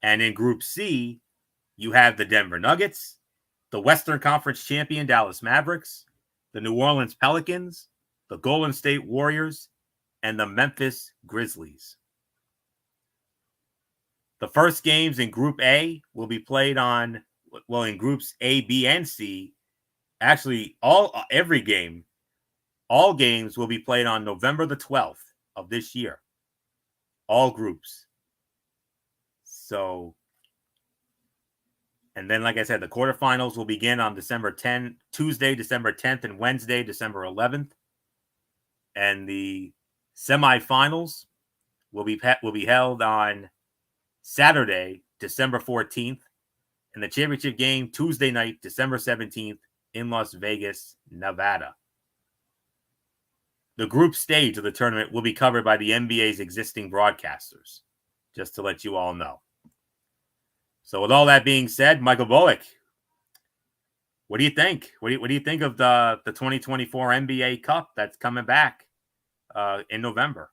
And in Group C, you have the Denver Nuggets, the Western Conference champion Dallas Mavericks, the New Orleans Pelicans, the Golden State Warriors, and the Memphis Grizzlies. The first games in Group A will be played in Groups A, B, and C. Actually, all games will be played on November the 12th of this year. All groups. So, and then, like I said, the quarterfinals will begin on Tuesday, December 10th, and Wednesday, December 11th. And the semifinals will be held on Saturday, December 14th, and the championship game Tuesday night, December 17th, in Las Vegas, Nevada. The group stage of the tournament will be covered by the NBA's existing broadcasters, just to let you all know. So with all that being said, Michael Bullock, what do you think? What do you think of the 2024 NBA Cup that's coming back in November?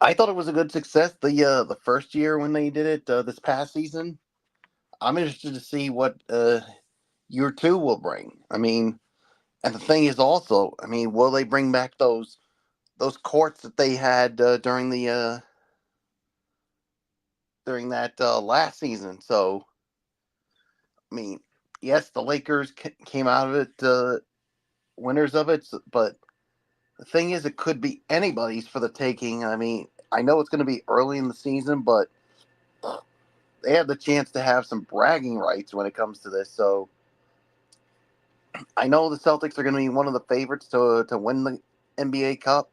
I thought it was a good success the first year when they did it this past season. I'm interested to see what year two will bring. I mean, and the thing is also, I mean, will they bring back those courts that they had during that last season? So, I mean, yes, the Lakers came out of it winners of it, but the thing is, it could be anybody's for the taking. I mean, I know it's going to be early in the season, but they have the chance to have some bragging rights when it comes to this. So I know the Celtics are going to be one of the favorites to win the NBA Cup.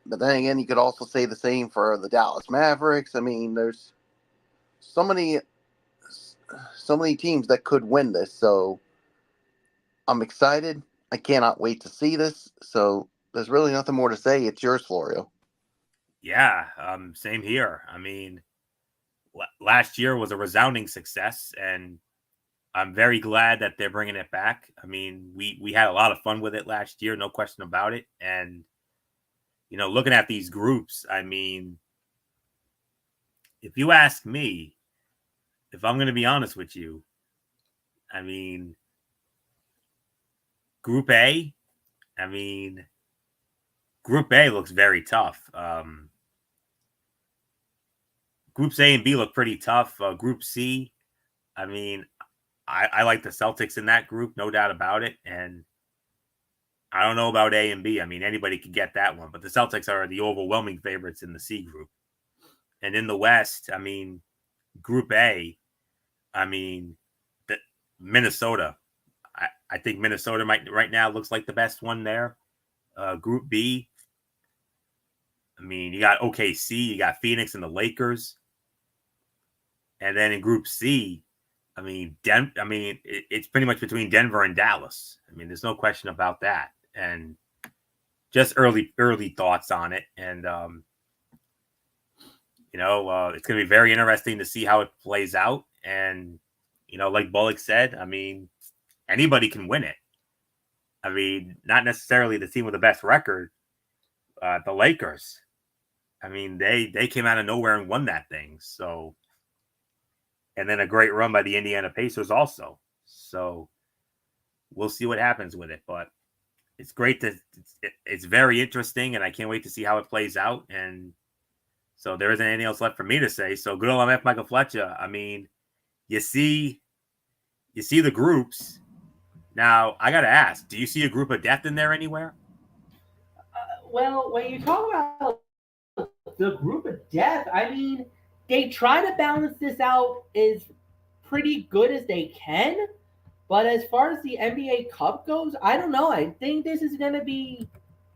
But then again, you could also say the same for the Dallas Mavericks. I mean, there's so many teams that could win this. So I'm excited. I cannot wait to see this. So there's really nothing more to say. It's yours, Florio. Yeah, same here. I mean, last year was a resounding success, and I'm very glad that they're bringing it back. I mean, we had a lot of fun with it last year, no question about it. And, you know, looking at these groups, I mean, if you ask me, if I'm going to be honest with you, I mean, Group A, I mean, Group A looks very tough. Groups A and B look pretty tough. Group C, I mean, I like the Celtics in that group, no doubt about it. And I don't know about A and B. I mean, anybody could get that one, but the Celtics are the overwhelming favorites in the C group. And in the West, I mean, Group A, I mean, Minnesota. I think Minnesota right now looks like the best one there. Group B, I mean, you got OKC, you got Phoenix and the Lakers. And then in Group C, I mean, it's pretty much between Denver and Dallas. I mean, there's no question about that. And just early thoughts on it. And, it's going to be very interesting to see how it plays out. And, like Bullock said, I mean, anybody can win it. I mean, not necessarily the team with the best record, the Lakers. I mean, they came out of nowhere and won that thing. So, and then a great run by the Indiana Pacers also. So we'll see what happens with it. But it's great it's very interesting, and I can't wait to see how it plays out. And so there isn't anything else left for me to say. So good old MF Michael Fletcher. I mean, you see the groups. Now, I got to ask, do you see a group of death in there anywhere? Well, when you talk about the group of death, I mean, they try to balance this out as pretty good as they can. But as far as the NBA Cup goes, I don't know. I think this is going to be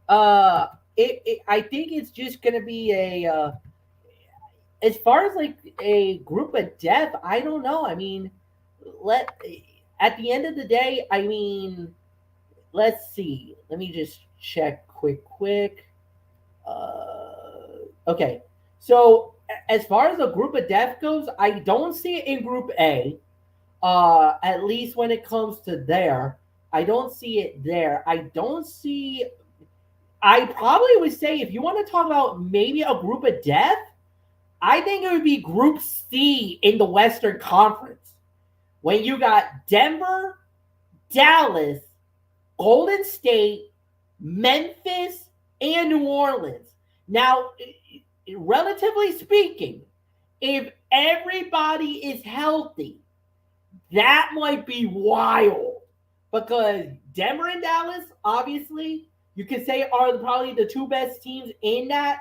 I think it's just going to be as far as like a group of death, I don't know. I mean, at the end of the day, I mean, let's see. Let me just check quick. Okay. So as far as a group of death goes, I don't see it in Group A. At least when it comes to there, I don't see it there. I probably would say if you want to talk about maybe a group of death, I think it would be Group C in the Western Conference. When you got Denver, Dallas, Golden State, Memphis, and New Orleans. Now, relatively speaking, if everybody is healthy, that might be wild, because Denver and Dallas, obviously, you can say are probably the two best teams in that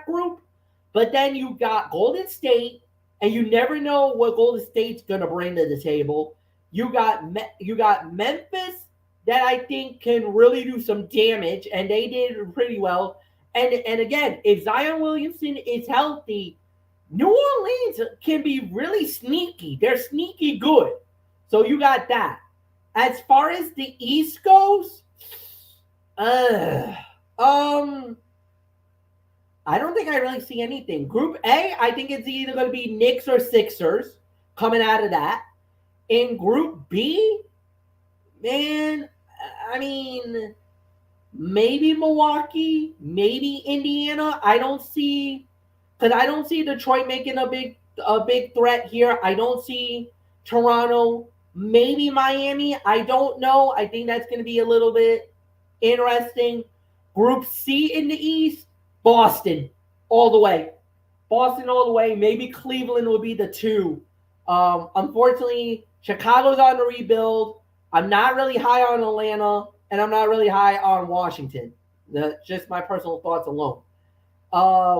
group. But then you got Golden State, and you never know what Golden State's going to bring to the table. You got Memphis that I think can really do some damage, and they did pretty well. And again, if Zion Williamson is healthy, New Orleans can be really sneaky. They're sneaky good. So you got that. As far as the East goes, I don't think I really see anything. Group A, I think it's either going to be Knicks or Sixers coming out of that. In Group B, man, I mean, maybe Milwaukee, maybe Indiana. I don't see Detroit making a big threat here. I don't see Toronto, maybe Miami. I don't know. I think that's going to be a little bit interesting. Group C in the East, Boston all the way. Maybe Cleveland will be the two. Unfortunately, Chicago's on the rebuild. I'm not really high on Atlanta, and I'm not really high on Washington. That's just my personal thoughts alone.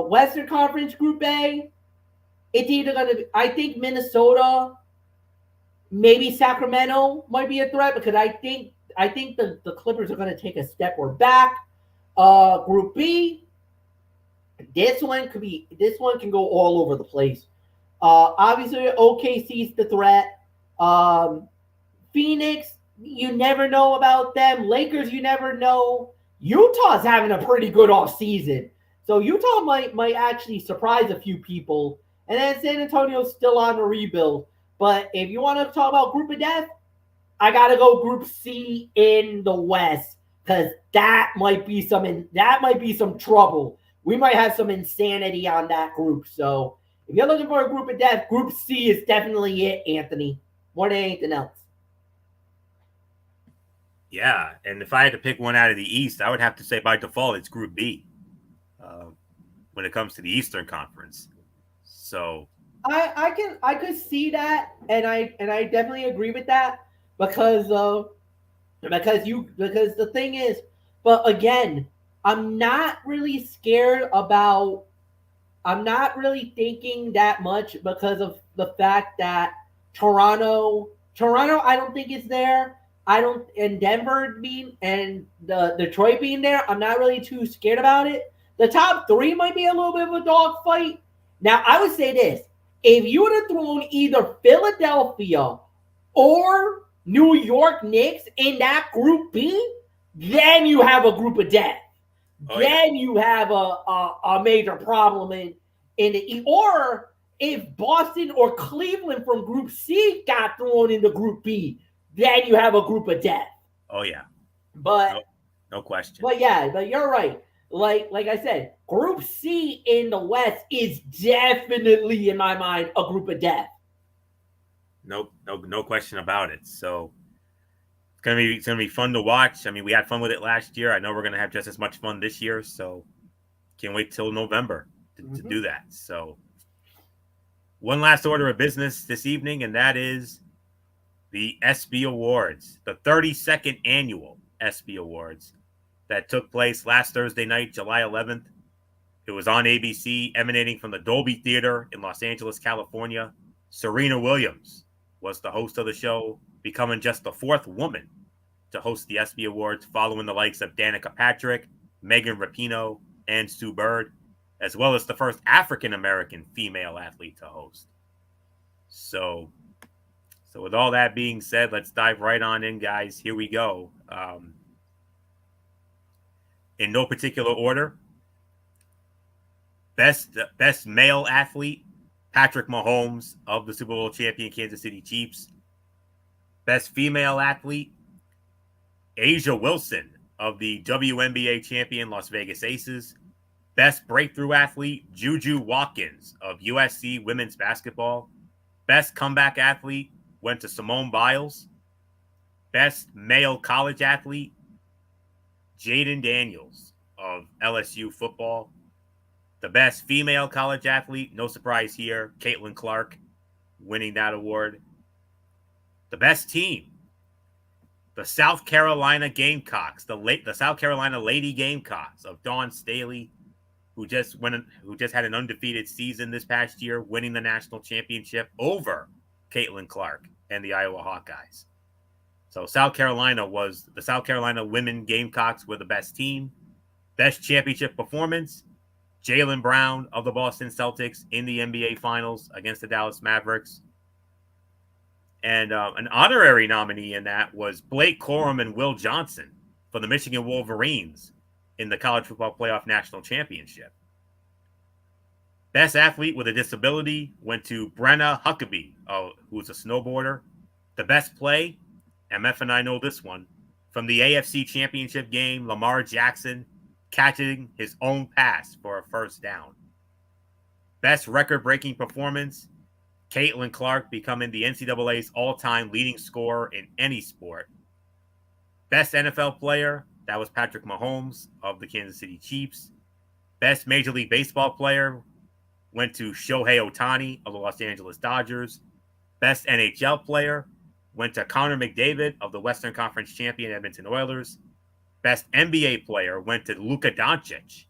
Western Conference Group A, it's either going to, I think Minnesota, maybe Sacramento might be a threat, because I think the Clippers are going to take a step back. Group B, this one can go all over the place. Obviously, OKC's the threat. Phoenix, you never know about them. Lakers, you never know. Utah's having a pretty good offseason. So Utah might actually surprise a few people. And then San Antonio's still on the rebuild. But if you want to talk about group of death, I got to go Group C in the West, because that might be some trouble. We might have some insanity on that group. So If you're looking for a group of death, Group C is definitely it, Anthony. More than anything else. Yeah, and if I had to pick one out of the East, I would have to say by default it's Group B when it comes to the Eastern Conference. So I could see that, and I definitely agree with that because because the thing is, but again, I'm not really scared about. I'm not really thinking that much because of the fact that Toronto, I don't think is there. I don't, and Denver being and the Detroit being there, I'm not really too scared about it. The top three might be a little bit of a dogfight. Now, I would say this: if you would have thrown either Philadelphia or New York Knicks in that group B, then you have a group of death. Then you have a major problem in the or if Boston or Cleveland from Group C got thrown into Group B, then you have a group of death. Oh yeah, but no question. But yeah, but you're right. Like I said, Group C in the West is definitely in my mind a group of death. No question about it. So it's gonna be fun to watch. I mean, we had fun with it last year. I know we're gonna have just as much fun this year. So can't wait till November to do that. So one last order of business this evening, and that is the SB Awards, the 32nd annual SB Awards that took place last Thursday night, July 11th. It was on ABC, emanating from the Dolby Theater in Los Angeles, California. Serena Williams was the host of the show, becoming just the fourth woman to host the SB Awards, following the likes of Danica Patrick, Megan Rapinoe, and Sue Bird, as well as the first African-American female athlete to host. So with all that being said, let's dive right on in, guys. Here we go. In no particular order, best male athlete, Patrick Mahomes of the Super Bowl champion Kansas City Chiefs. Best female athlete, A'ja Wilson of the WNBA champion Las Vegas Aces. Best breakthrough athlete, Juju Watkins of USC women's basketball. Best comeback athlete went to Simone Biles. Best male college athlete, Jaden Daniels of LSU football. The best female college athlete, no surprise here, Caitlin Clark winning that award. The best team, the South Carolina Gamecocks, the South Carolina Lady Gamecocks of Dawn Staley, who just had an undefeated season this past year, winning the national championship over Caitlin Clark and the Iowa Hawkeyes. So the South Carolina women Gamecocks were the best team. Best championship performance, Jaylen Brown of the Boston Celtics in the NBA Finals against the Dallas Mavericks. And an honorary nominee in that was Blake Corum and Will Johnson for the Michigan Wolverines in the College Football Playoff National Championship. Best athlete with a disability went to Brenna Huckabee, who's a snowboarder. The best play, MF and I know this one, from the AFC Championship game, Lamar Jackson catching his own pass for a first down. Best record-breaking performance, Caitlin Clark becoming the NCAA's all-time leading scorer in any sport. Best NFL player, that was Patrick Mahomes of the Kansas City Chiefs. Best Major League Baseball player went to Shohei Ohtani of the Los Angeles Dodgers. Best NHL player went to Connor McDavid of the Western Conference champion Edmonton Oilers. Best NBA player went to Luka Doncic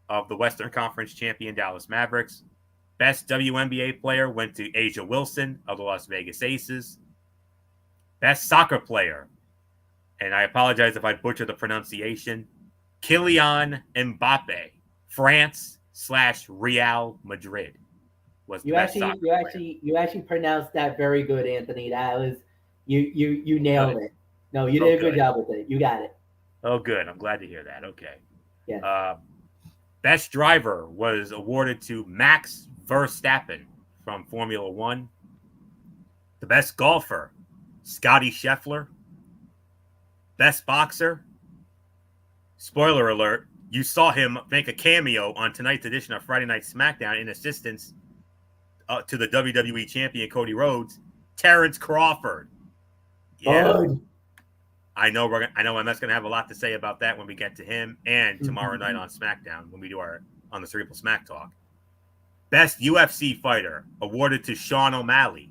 of the Western Conference champion Dallas Mavericks. Best WNBA player went to A'ja Wilson of the Las Vegas Aces. Best soccer player, and I apologize if I butcher the pronunciation, Kylian Mbappe, France/Real Madrid was the best soccer player. You actually pronounced that very good, Anthony. That was you nailed it. No, you did a good job with it. You got it. Oh, good. I'm glad to hear that. Okay. Yeah. Best driver was awarded to Max Verstappen from Formula One. The best golfer, Scotty Scheffler. Best boxer, spoiler alert, you saw him make a cameo on tonight's edition of Friday Night SmackDown in assistance to the WWE champion Cody Rhodes, Terrence Crawford. Yeah, Good. I know MF's gonna have a lot to say about that when we get to him, and tomorrow night on SmackDown when we do our on the Cerebral Smack Talk. Best UFC fighter awarded to Sean O'Malley,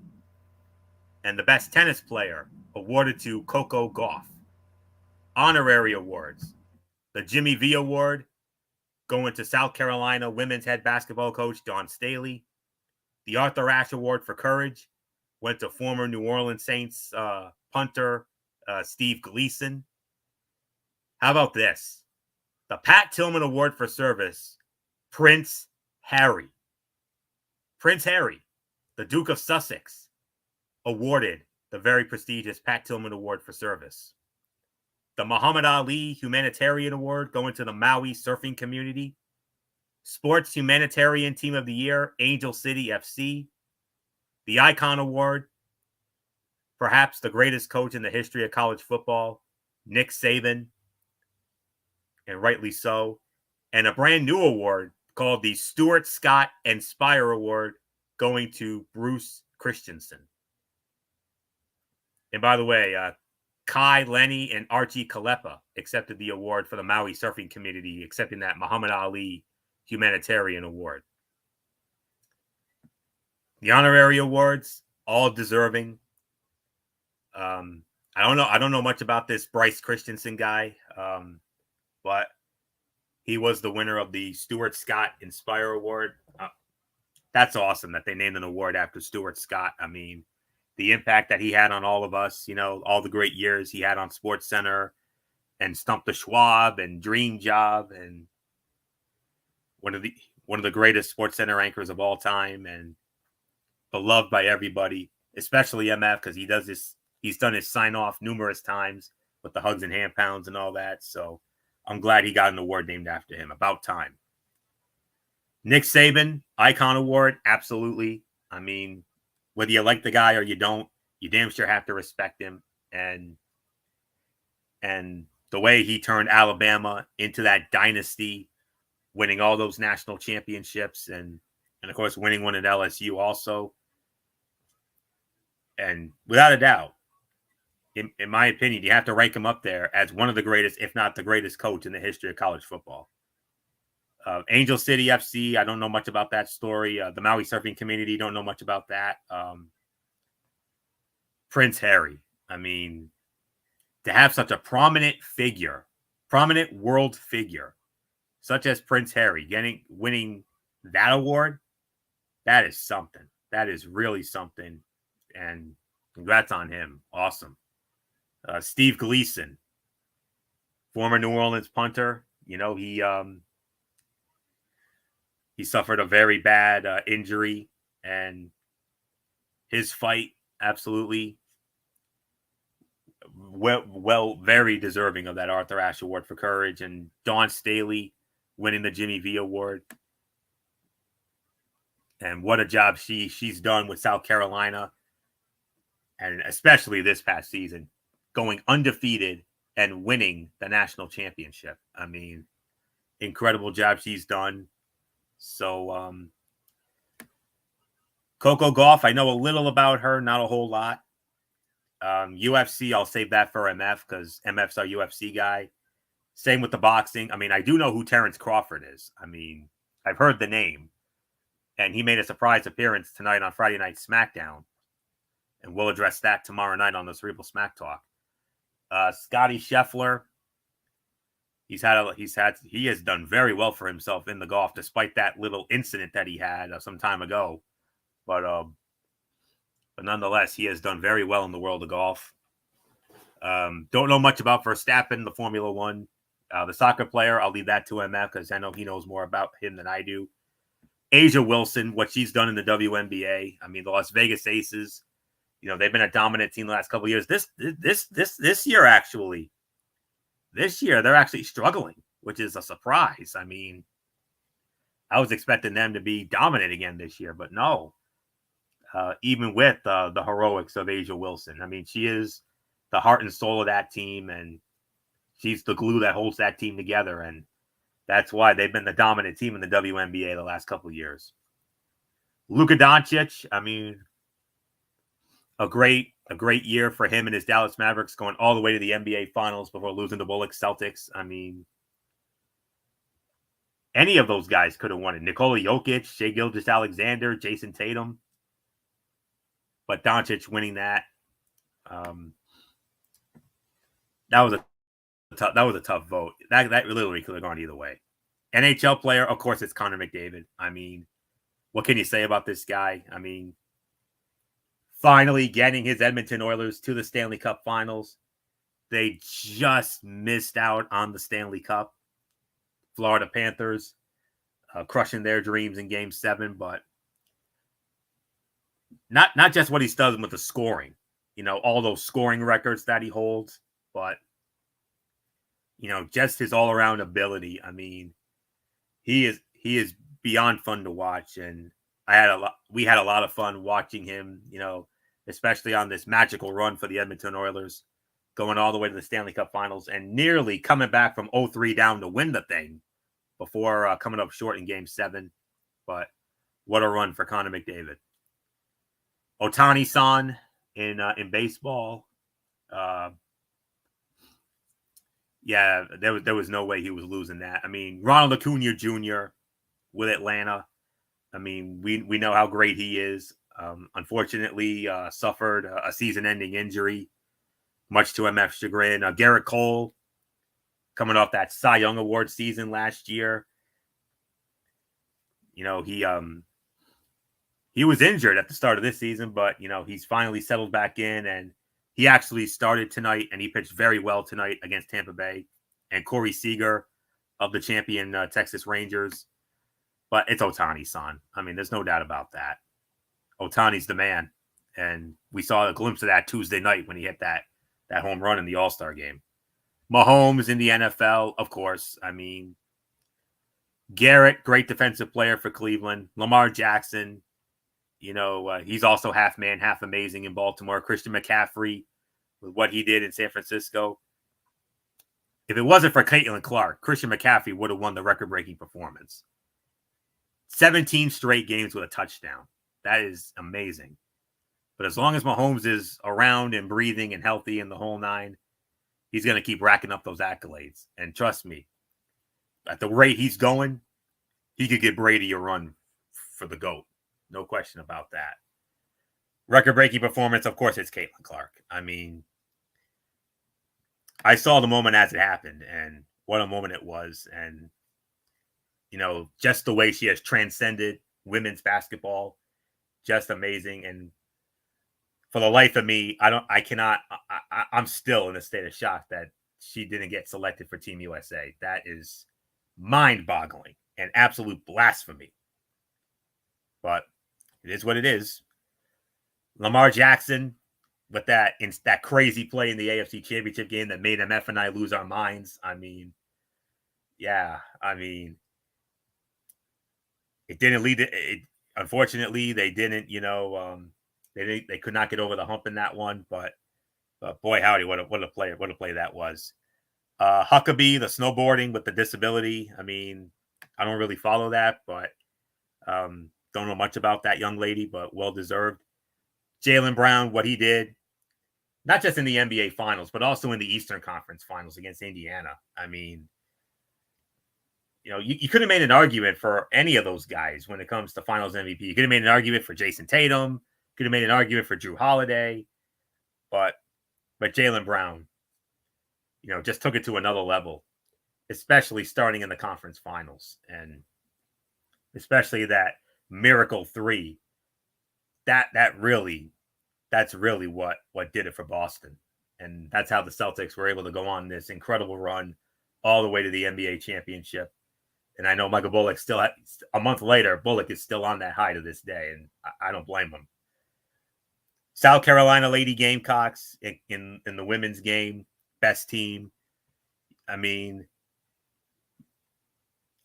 and the best tennis player awarded to Coco Gauff. Honorary awards: the Jimmy V Award going to South Carolina women's head basketball coach Dawn Staley. The Arthur Ashe Award for Courage went to former New Orleans Saints punter Steve Gleason. How about this? The Pat Tillman Award for Service, Prince Harry. Prince Harry, the Duke of Sussex, awarded the very prestigious Pat Tillman Award for Service. The Muhammad Ali Humanitarian Award going to the Maui surfing community. Sports Humanitarian Team of the Year, Angel City FC. The Icon Award, perhaps the greatest coach in the history of college football, Nick Saban, and rightly so. And a brand new award called the Stuart Scott Inspire Award going to Bruce Christensen. And by the way, Kai Lenny and Archie Kalepa accepted the award for the Maui surfing community, accepting that Muhammad Ali Humanitarian Award. The honorary awards, all deserving. I don't know much about this Bryce Christensen guy, but he was the winner of the Stuart Scott Inspire Award. That's awesome that they named an award after Stuart Scott. I mean, the impact that he had on all of us, all the great years he had on SportsCenter and Stump the Schwab and Dream Job, and one of the greatest SportsCenter anchors of all time, and beloved by everybody, especially MF, because he's done his sign off numerous times with the hugs and hand pounds and all that. So I'm glad he got an award named after him. About time. Nick Saban, Icon Award, absolutely. I mean, whether you like the guy or you don't, you damn sure have to respect him. And the way he turned Alabama into that dynasty, winning all those national championships, and of course winning one at LSU also. And without a doubt, in my opinion, you have to rank him up there as one of the greatest, if not the greatest coach in the history of college football. Angel City FC, I don't know much about that story. The Maui surfing community, don't know much about that. Prince Harry, I mean, to have such a prominent world figure, such as Prince Harry, winning that award, that is something. That is really something. And congrats on him. Awesome. Steve Gleason, former New Orleans punter. He suffered a very bad injury, and his fight absolutely very deserving of that Arthur Ashe Award for Courage, and Dawn Staley winning the Jimmy V Award. And what a job she's done with South Carolina, and especially this past season, going undefeated and winning the national championship. I mean, incredible job she's done. So, Coco Gauff, I know a little about her, not a whole lot. UFC, I'll save that for MF because MF's our UFC guy. Same with the boxing. I mean, I do know who Terrence Crawford is. I mean, I've heard the name. And he made a surprise appearance tonight on Friday Night SmackDown. And we'll address that tomorrow night on the Cerebral Smack Talk. Scotty Scheffler, he has done very well for himself in the golf, despite that little incident that he had some time ago. But nonetheless, he has done very well in the world of golf. Don't know much about Verstappen, the Formula One. The soccer player, I'll leave that to MF because I know he knows more about him than I do. Asia Wilson, what she's done in the WNBA. I mean, the Las Vegas Aces, they've been a dominant team the last couple of years. This year, actually, they're actually struggling, which is a surprise. I mean, I was expecting them to be dominant again this year, but no. Even with the heroics of Asia Wilson. I mean, she is the heart and soul of that team, and she's the glue that holds that team together. And that's why they've been the dominant team in the WNBA the last couple of years. Luka Doncic, I mean, a great year for him and his Dallas Mavericks, going all the way to the NBA Finals before losing to Bullock Celtics. I mean, any of those guys could have won it. Nikola Jokic, Shai Gilgeous-Alexander, Jason Tatum. But Doncic winning that, that was a tough vote. That literally could have gone either way. NHL player, of course, it's Connor McDavid. I mean, what can you say about this guy? I mean, finally getting his Edmonton Oilers to the Stanley Cup Finals. They just missed out on the Stanley Cup. Florida Panthers crushing their dreams in Game 7, but not just what he's done with the scoring, all those scoring records that he holds, but just his all-around ability. I mean, he is beyond fun to watch, and we had a lot of fun watching him, especially on this magical run for the Edmonton Oilers, going all the way to the Stanley Cup Finals and nearly coming back from 0-3 down to win the thing before coming up short in Game 7. But what a run for Connor McDavid. Ohtani-san in baseball. Yeah, there was no way he was losing that. I mean, Ronald Acuna Jr. with Atlanta. I mean, we know how great he is. Unfortunately, suffered a season-ending injury, much to MF's chagrin. Garrett Cole, coming off that Cy Young Award season last year. He was injured at the start of this season, but, he's finally settled back in, and he actually started tonight, and he pitched very well tonight against Tampa Bay. And Corey Seager of the champion Texas Rangers. But it's Ohtani-san. I mean, there's no doubt about that. Ohtani's the man. And we saw a glimpse of that Tuesday night when he hit that home run in the All-Star game. Mahomes in the NFL, of course. I mean, Garrett, great defensive player for Cleveland. Lamar Jackson, he's also half man, half amazing in Baltimore. Christian McCaffrey, with what he did in San Francisco. If it wasn't for Caitlin Clark, Christian McCaffrey would have won the record-breaking performance. 17 straight games with a touchdown. That is amazing. But as long as Mahomes is around and breathing and healthy in the whole nine, he's going to keep racking up those accolades. And trust me, at the rate he's going, he could get Brady a run for the GOAT. No question about that. Record-breaking performance, of course, it's Caitlin Clark. I mean, I saw the moment as it happened, and what a moment it was. And, just the way she has transcended women's basketball, just amazing. And for the life of me, I'm still in a state of shock that she didn't get selected for Team USA. That is mind-boggling and absolute blasphemy. But it is what it is. Lamar Jackson, with that crazy play in the AFC Championship game that made MF and I lose our minds. I mean, yeah, it didn't lead to it. Unfortunately, they didn't, they could not get over the hump in that one. But boy, howdy, what a play that was. Huckabee, the snowboarding with the disability. I mean, I don't really follow that, but don't know much about that young lady, but well deserved. Jaylen Brown, what he did, not just in the NBA Finals, but also in the Eastern Conference Finals against Indiana. I mean, you could have made an argument for any of those guys when it comes to Finals MVP. You could have made an argument for Jason Tatum. Could have made an argument for Drew Holiday. But Jaylen Brown, just took it to another level, especially starting in the conference finals. And especially that miracle three. That's really what did it for Boston. And that's how the Celtics were able to go on this incredible run all the way to the NBA championship. And I know Michael Bullock still, a month later, Bullock is still on that high to this day, and I don't blame him. South Carolina Lady Gamecocks in the women's game, best team. I mean,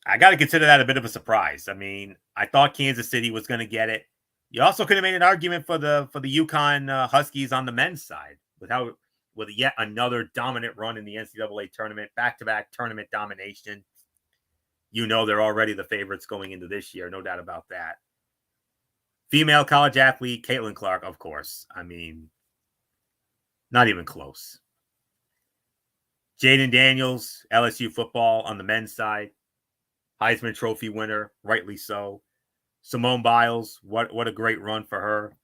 I got to consider that a bit of a surprise. I mean, I thought Kansas City was going to get it. You also could have made an argument for the UConn Huskies on the men's side with yet another dominant run in the NCAA tournament, back-to-back tournament domination. They're already the favorites going into this year, no doubt about that. Female college athlete, Caitlin Clark, of course. I mean, not even close. Jaden Daniels, LSU football on the men's side. Heisman Trophy winner, rightly so. Simone Biles, what a great run for her.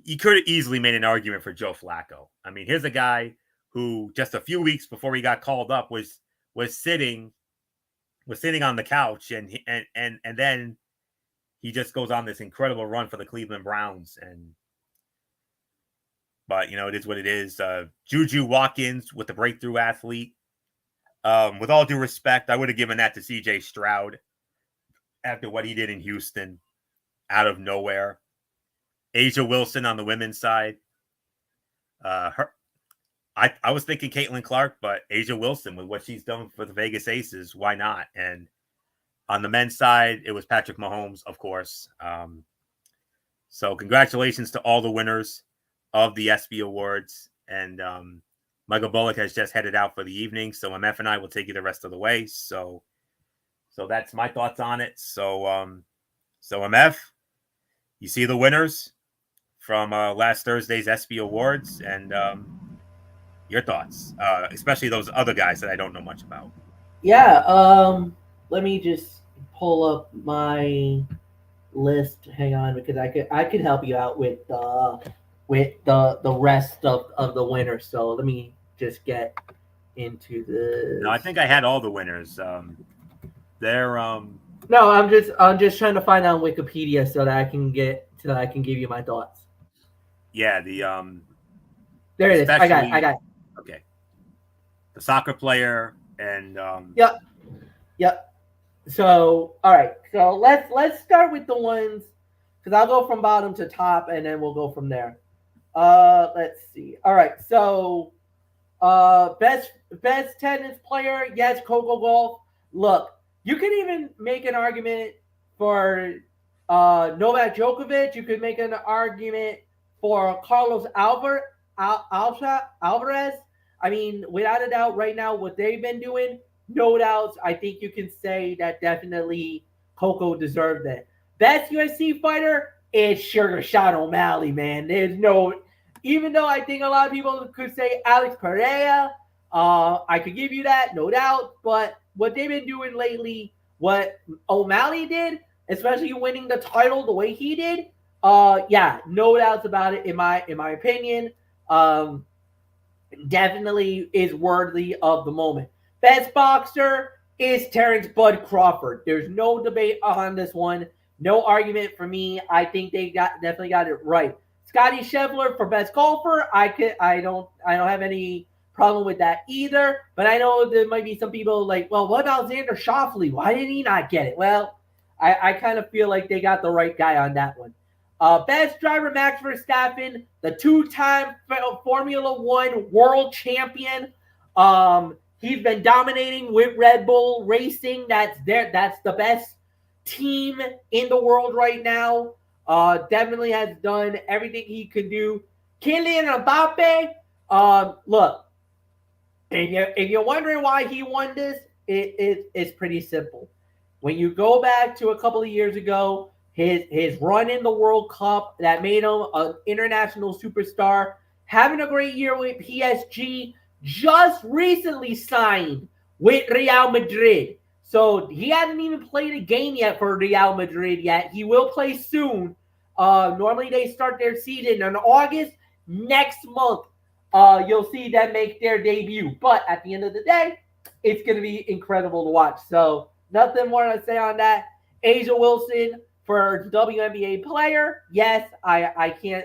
You could have easily made an argument for Joe Flacco. I mean, here's a guy who just a few weeks before he got called up was sitting on the couch, and then he just goes on this incredible run for the Cleveland Browns. But it is what it is. Juju Watkins with the breakthrough athlete. With all due respect, I would have given that to CJ Stroud after what he did in Houston out of nowhere. Asia Wilson on the women's side. I was thinking Caitlin Clark, but Asia Wilson with what she's done for the Vegas Aces, why not? And on the men's side, it was Patrick Mahomes, of course. So congratulations to all the winners of the ESPY Awards. And Michael Bullock has just headed out for the evening, so MF and I will take you the rest of the way. So that's my thoughts on it. So MF, you see the winners from last Thursday's ESPY Awards, and your thoughts, especially those other guys that I don't know much about. Yeah, let me just pull up my list. Hang on, because I could help you out with the rest of the winners. So let me just get into this. No, I think I had all the winners. They're No, I'm just trying to find on Wikipedia so that I can give you my thoughts. Yeah, there it is. I got it. Okay. The soccer player and Yep. So all right. So let's start with the ones, because I'll go from bottom to top and then we'll go from there. Let's see. All right. So best tennis player, yes, Coco Gauff. Look, you could even make an argument for Novak Djokovic. You could make an argument for Carlos Alvarez. I mean, without a doubt, right now, what they've been doing, no doubts, I think you can say that definitely Coco deserved it. Best UFC fighter is Sugar Sean O'Malley, man. There's no, even though I think a lot of people could say Alex Pereira, I could give you that, no doubt. But what they've been doing lately, what O'Malley did, especially winning the title the way he did, yeah, no doubts about it. In my opinion, definitely is worthy of the moment. Best boxer is Terrence Bud Crawford. There's no debate on this one. No argument for me. I think they definitely got it right. Scotty Scheffler for best golfer. I don't have any problem with that either. But I know there might be some people like, well, what about Xander Schauffele? Why did he not get it? Well, I kind of feel like they got the right guy on that one. Best driver, Max Verstappen, the two-time Formula One world champion. He's been dominating with Red Bull Racing. That's the best team in the world right now. Definitely has done everything he could do. Kylian Mbappe, look, if you're wondering why he won this, it's pretty simple. When you go back to a couple of years ago, his run in the World Cup that made him an international superstar, having a great year with PSG, just recently signed with Real Madrid. So he hasn't even played a game yet for Real Madrid yet. He will play soon. Normally they start their season in August. Next month, you'll see them make their debut. But at the end of the day, it's going to be incredible to watch. So nothing more to say on that. Asia Wilson for WNBA player. Yes, I can't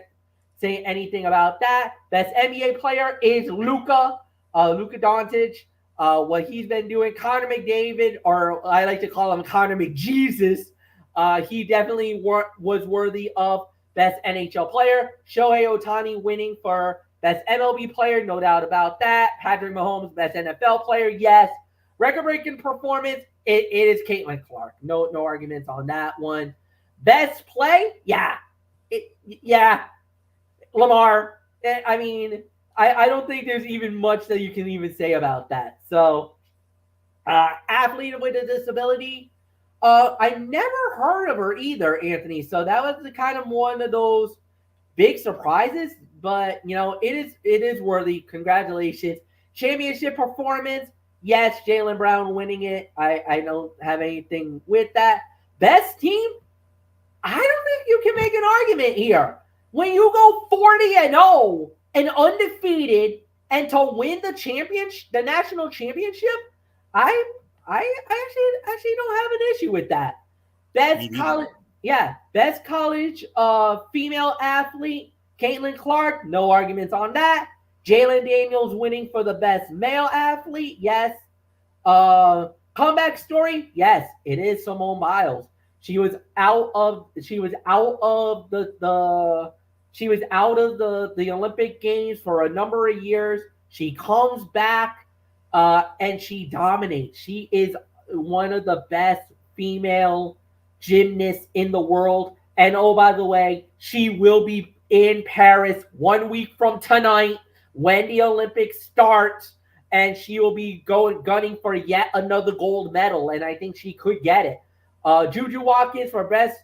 say anything about that. Best NBA player is Luka Doncic. What he's been doing. Connor McDavid, or I like to call him Connor McJesus, he definitely was worthy of best NHL player. Shohei Ohtani winning for best MLB player, no doubt about that. Patrick Mahomes, best NFL player, yes. Record-breaking performance, it is Caitlin Clark. No arguments on that one. Best play, yeah. Lamar. I mean, I don't think there's even much that you can even say about that. So, athlete with a disability, I never heard of her either, Anthony. So that was the kind of one of those big surprises. But it is worthy. Congratulations, championship performance. Yes, Jaylen Brown winning it. I don't have anything with that. Best team. I don't think you can make an argument here. When you go 40-0 and undefeated, and to win the championship, the national championship, I I actually don't have an issue with that. Best college, yeah, best college female athlete, Caitlin Clark, no arguments on that. Jalen Daniels winning for the best male athlete, yes. Comeback story, yes, it is Simone Biles. She was out of the Olympic Games for a number of years. She comes back and she dominates. She is one of the best female gymnasts in the world. And oh, by the way, she will be in Paris 1 week from tonight when the Olympics starts, and she will be gunning for yet another gold medal, and I think she could get it. Juju Watkins for best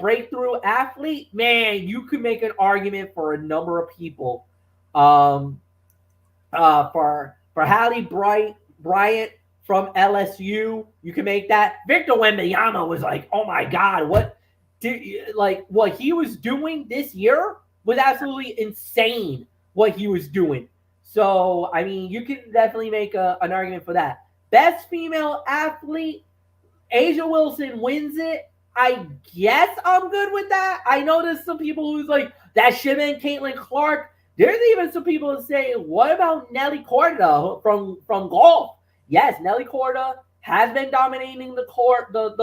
breakthrough athlete. Man, you could make an argument for a number of people. For Hallie Bryant from LSU, you can make that. Victor Wembanyama was like, oh my God, what he was doing this year was absolutely insane. What he was doing. So, I mean, you can definitely make an argument for that. Best female athlete, Asia Wilson wins it. I guess I'm good with that. I know there's some people who's like, that should have been Caitlin Clark. There's even some people who say, what about Nelly Korda from golf? Yes, Nelly Korda has been dominating the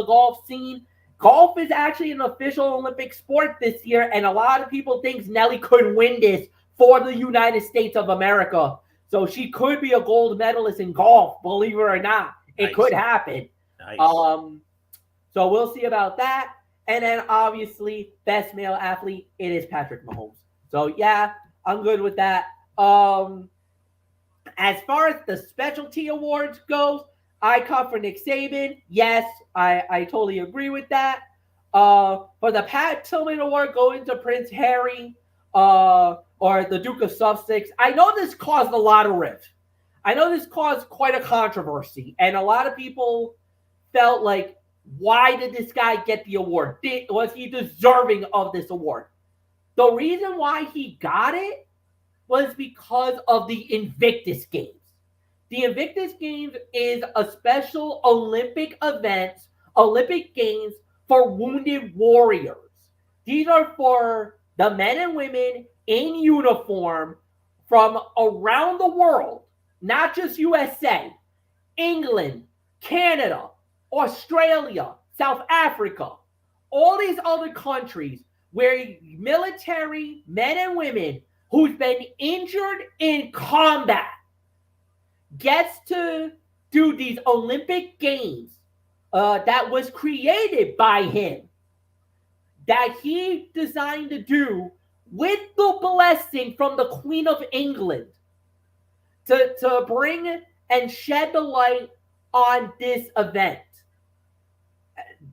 golf scene. Golf is actually an official Olympic sport this year, and a lot of people think Nelly could win this for the United States of America. So she could be a gold medalist in golf, believe it or not. It could happen. Nice. So we'll see about that. And then obviously, best male athlete, it is Patrick Mahomes. So yeah, I'm good with that. As far as the specialty awards goes, I come for Nick Saban. Yes, I totally agree with that. For the Pat Tillman Award, going to Prince Harry or the Duke of Sussex. I know this caused a lot of rift. I know this caused quite a controversy, and a lot of people felt like, why did this guy get the award? Was he deserving of this award? The reason why he got it was because of the Invictus Games. The Invictus Games is a special Olympic Games for wounded warriors. These are for the men and women in uniform from around the world, not just USA, England, Canada, Australia, South Africa, all these other countries where military men and women who's been injured in combat gets to do these Olympic Games that was created by him, that he designed to do with the blessing from the Queen of England to bring and shed the light on this event.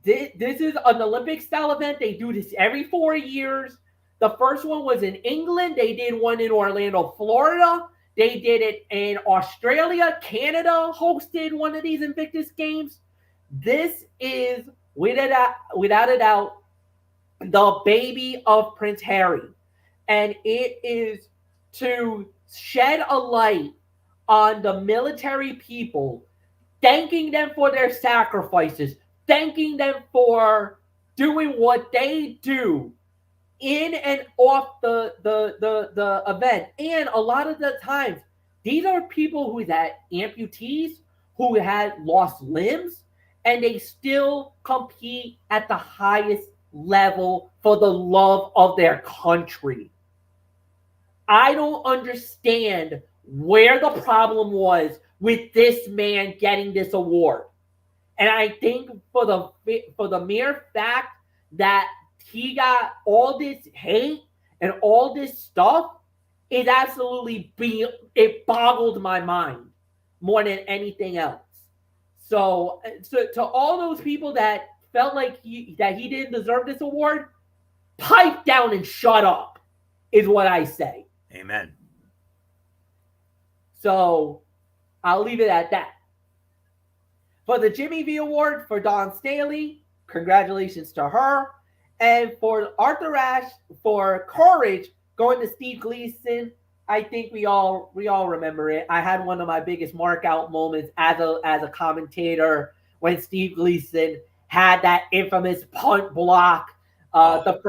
This is an Olympic style event. They do this every 4 years. The first one was in England. They did one in Orlando, Florida. They did it in Australia. Canada hosted one of these Invictus Games. This is, without a doubt, the baby of Prince Harry. And it is to shed a light on the military people, thanking them for their sacrifices, thanking them for doing what they do in and off the event. And a lot of the times, these are people who had amputees, who had lost limbs, and they still compete at the highest level for the love of their country. I don't understand where the problem was with this man getting this award. And I think for the mere fact that he got all this hate and all this stuff, it absolutely it boggled my mind more than anything else. So to all those people that felt like he didn't deserve this award, pipe down and shut up, is what I say. Amen. So I'll leave it at that. For the Jimmy V Award for Dawn Staley, congratulations to her. And for Arthur Ashe for Courage, going to Steve Gleason, I think we all remember it. I had one of my biggest mark out moments as a commentator when Steve Gleason had that infamous punt block, the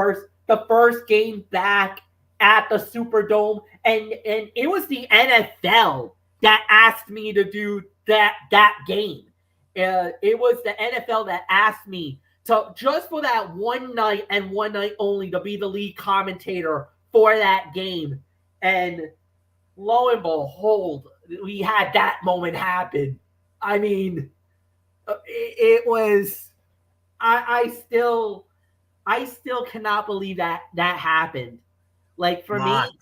first game back at the Superdome, and it was the NFL that asked me to do that game. It was the NFL that asked me to, just for that one night and one night only, to be the lead commentator for that game. And lo and behold, we had that moment happen. I mean, it was, I still cannot believe that happened. Like, for blocked. me.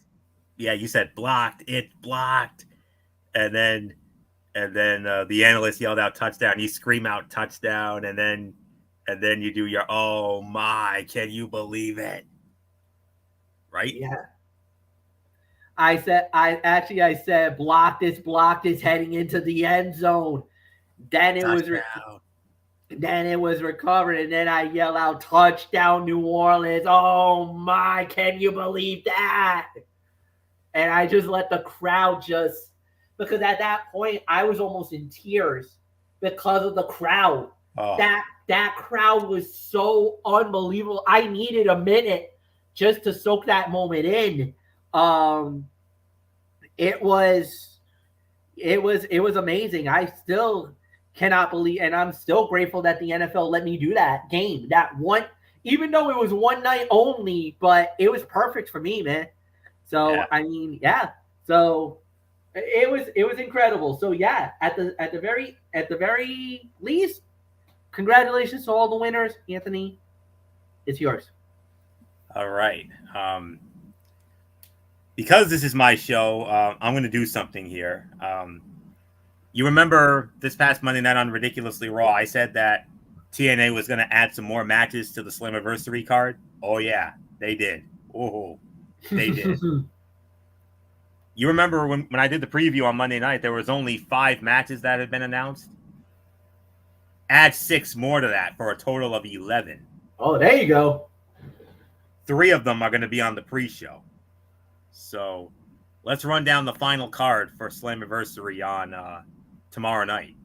Yeah, you said blocked. It blocked. And then the analyst yelled out touchdown. You scream out touchdown, and then you do your, oh my, can you believe it? Right? Yeah. I said block this heading into the end zone. Then it was recovered, and then I yell out touchdown New Orleans. Oh my, can you believe that? And I just let the crowd because at that point I was almost in tears because of the crowd. Oh. That crowd was so unbelievable. I needed a minute just to soak that moment in. It was amazing. I still cannot believe, and I'm still grateful that the NFL let me do that game. That one, even though it was one night only, but it was perfect for me, man. So yeah. I mean, yeah. So it was incredible. So yeah, at the very least, congratulations to all the winners. Anthony, it's yours. All right. Because this is my show, I'm going to do something here. You remember this past Monday night on Ridiculously Raw, I said that TNA was going to add some more matches to the Slammiversary card. Oh yeah, they did. Oh, they did. You remember when I did the preview on Monday night, there was only 5 matches that had been announced? Add 6 more to that for a total of 11. Oh, there you go. 3 of them are going to be on the pre-show. So let's run down the final card for Slammiversary on tomorrow night.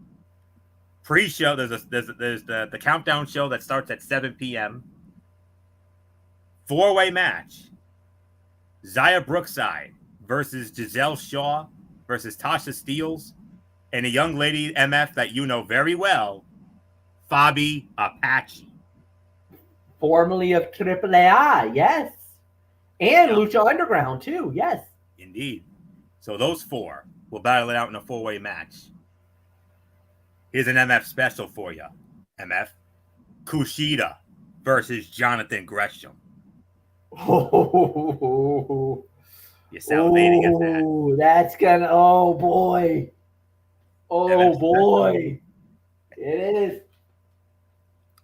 Pre-show, there's the countdown show that starts at 7 p.m. 4-way match. Zaya Brookside versus Giselle Shaw versus Tasha Steelz, and a young lady MF that you know very well, Fabi Apache. Formerly of AAA, yes. And Lucha Underground, too, yes. Indeed. So those 4 will battle it out in a 4-way match. Here's an MF special for you, MF. Kushida versus Jonathan Gresham. Oh, you're salivating at that. That's gonna. Oh boy. Oh MF boy. Special. It is.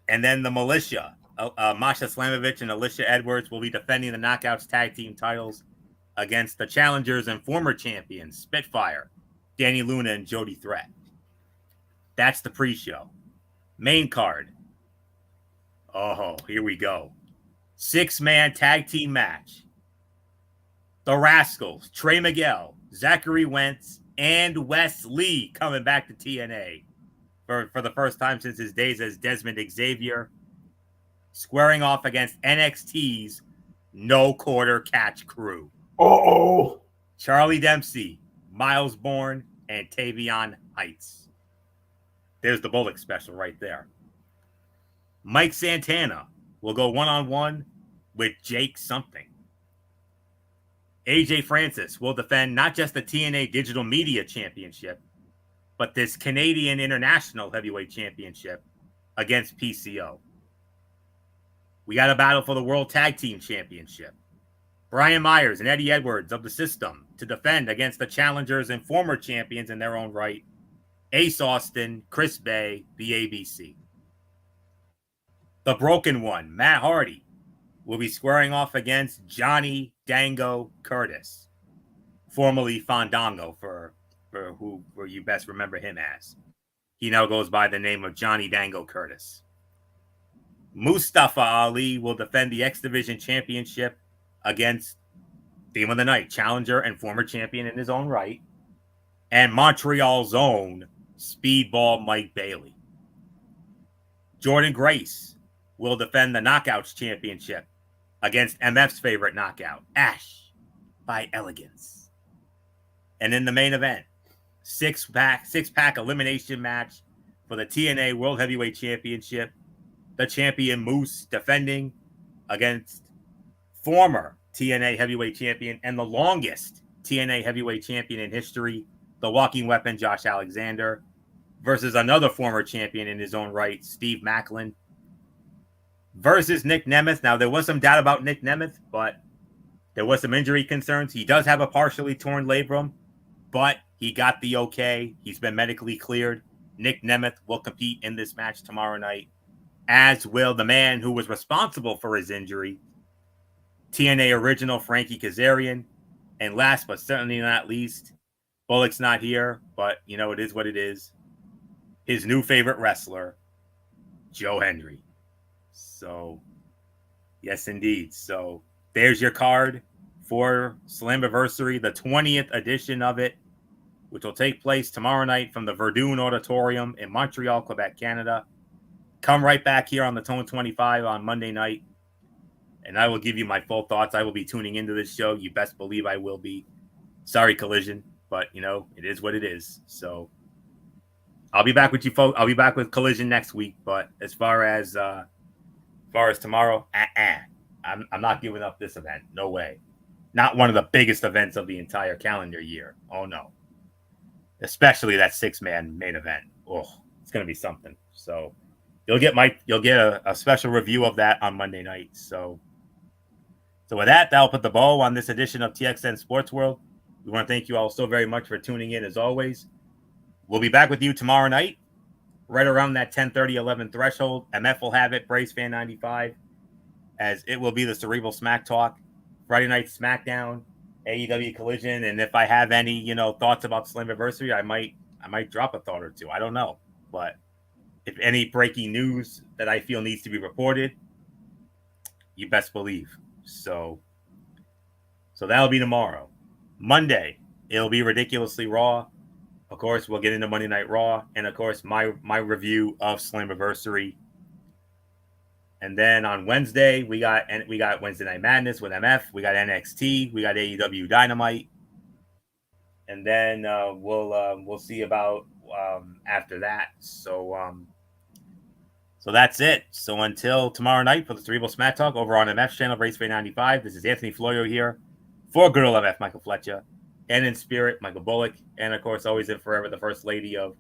And then the Militia. Masha Slamovich and Alicia Edwards will be defending the Knockouts tag team titles against the challengers and former champions Spitfire, Danny Luna, and Jody Threat. That's the pre-show. Main card. Oh, here we go. 6-man tag team match. The Rascals, Trey Miguel, Zachary Wentz, and Wes Lee coming back to TNA for the first time since his days as Desmond Xavier, squaring off against NXT's No Quarter Catch crew. Uh-oh. Charlie Dempsey, Miles Bourne, and Tavion Heights. There's the Bullock special right there. Mike Santana will go one-on-one with Jake something. AJ Francis will defend not just the TNA Digital Media Championship, but this Canadian International Heavyweight Championship against PCO. We got a battle for the World Tag Team Championship. Brian Myers and Eddie Edwards of the System to defend against the challengers and former champions in their own right, Ace Austin, Chris Bay, the ABC. The Broken One, Matt Hardy, will be squaring off against Johnny Dango Curtis, formerly Fandango for who you best remember him as. He now goes by the name of Johnny Dango Curtis. Mustafa Ali will defend the X Division Championship against Theme of the Night, challenger and former champion in his own right, and Montreal's own Speedball Mike Bailey. Jordan Grace will defend the Knockouts Championship against MF's favorite knockout, Ash by Elegance. And in the main event, six-pack elimination match for the TNA World Heavyweight Championship. The champion Moose defending against former TNA Heavyweight Champion and the longest TNA Heavyweight Champion in history, the Walking Weapon Josh Alexander, versus another former champion in his own right, Steve Macklin, versus Nick Nemeth. Now, there was some doubt about Nick Nemeth, but there was some injury concerns. He does have a partially torn labrum, but he got the okay. He's been medically cleared. Nick Nemeth will compete in this match tomorrow night, as will the man who was responsible for his injury, TNA original Frankie Kazarian. And last but certainly not least, Bullock's not here, but you know, it is what it is. His new favorite wrestler, Joe Hendry. So, yes, indeed. So, there's your card for Slammiversary, the 20th edition of it, which will take place tomorrow night from the Verdun Auditorium in Montreal, Quebec, Canada. Come right back here on the Tone 25 on Monday night, and I will give you my full thoughts. I will be tuning into this show. You best believe I will be. Sorry, Collision, but, you know, it is what it is. So, I'll be back with you folks. I'll be back with Collision next week, but as far as tomorrow, I'm not giving up this event. No way. Not one of the biggest events of the entire calendar year. Oh, no. Especially that 6-man main event. Oh, it's going to be something. So, you'll get a special review of that on Monday night. So with that, that'll put the bow on this edition of TXN Sports World. We want to thank you all so very much for tuning in as always. We'll be back with you tomorrow night, right around that 10:30, 11 threshold. MF will have it, Brace Fan 95, as it will be the Cerebral Smack Talk, Friday Night SmackDown, AEW Collision, and if I have any, thoughts about Slammiversary, I might drop a thought or two. I don't know, but if any breaking news that I feel needs to be reported, you best believe. So that'll be tomorrow. Monday, it'll be Ridiculously Raw. Of course, we'll get into Monday Night Raw, and of course, my review of Slammiversary. And then on Wednesday, we got Wednesday Night Madness with MF. We got NXT. We got AEW Dynamite. And then we'll see about after that. So that's it. So until tomorrow night for the Cerebral Smack Talk over on MF's channel, Raceway 95, this is Anthony Florio here for Good Old MF, Michael Fletcher, and in spirit, Michael Bullock, and of course, always and forever, the First Lady of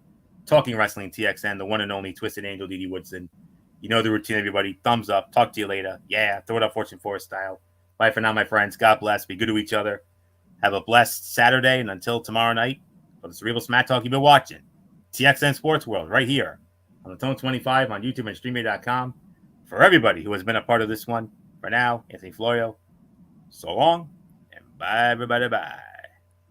Talking Wrestling TXN, the one and only Twisted Angel, Dee Dee Woodson. You know the routine, everybody. Thumbs up. Talk to you later. Yeah, throw it up Fortune Forest style. Bye for now, my friends. God bless. Be good to each other. Have a blessed Saturday, and until tomorrow night, for the Cerebral Smack Talk you've been watching, TXN Sports World, right here on the Tone 25 on YouTube and StreamYard.com. For everybody who has been a part of this one, for now, Anthony Florio, so long, and bye, everybody, bye.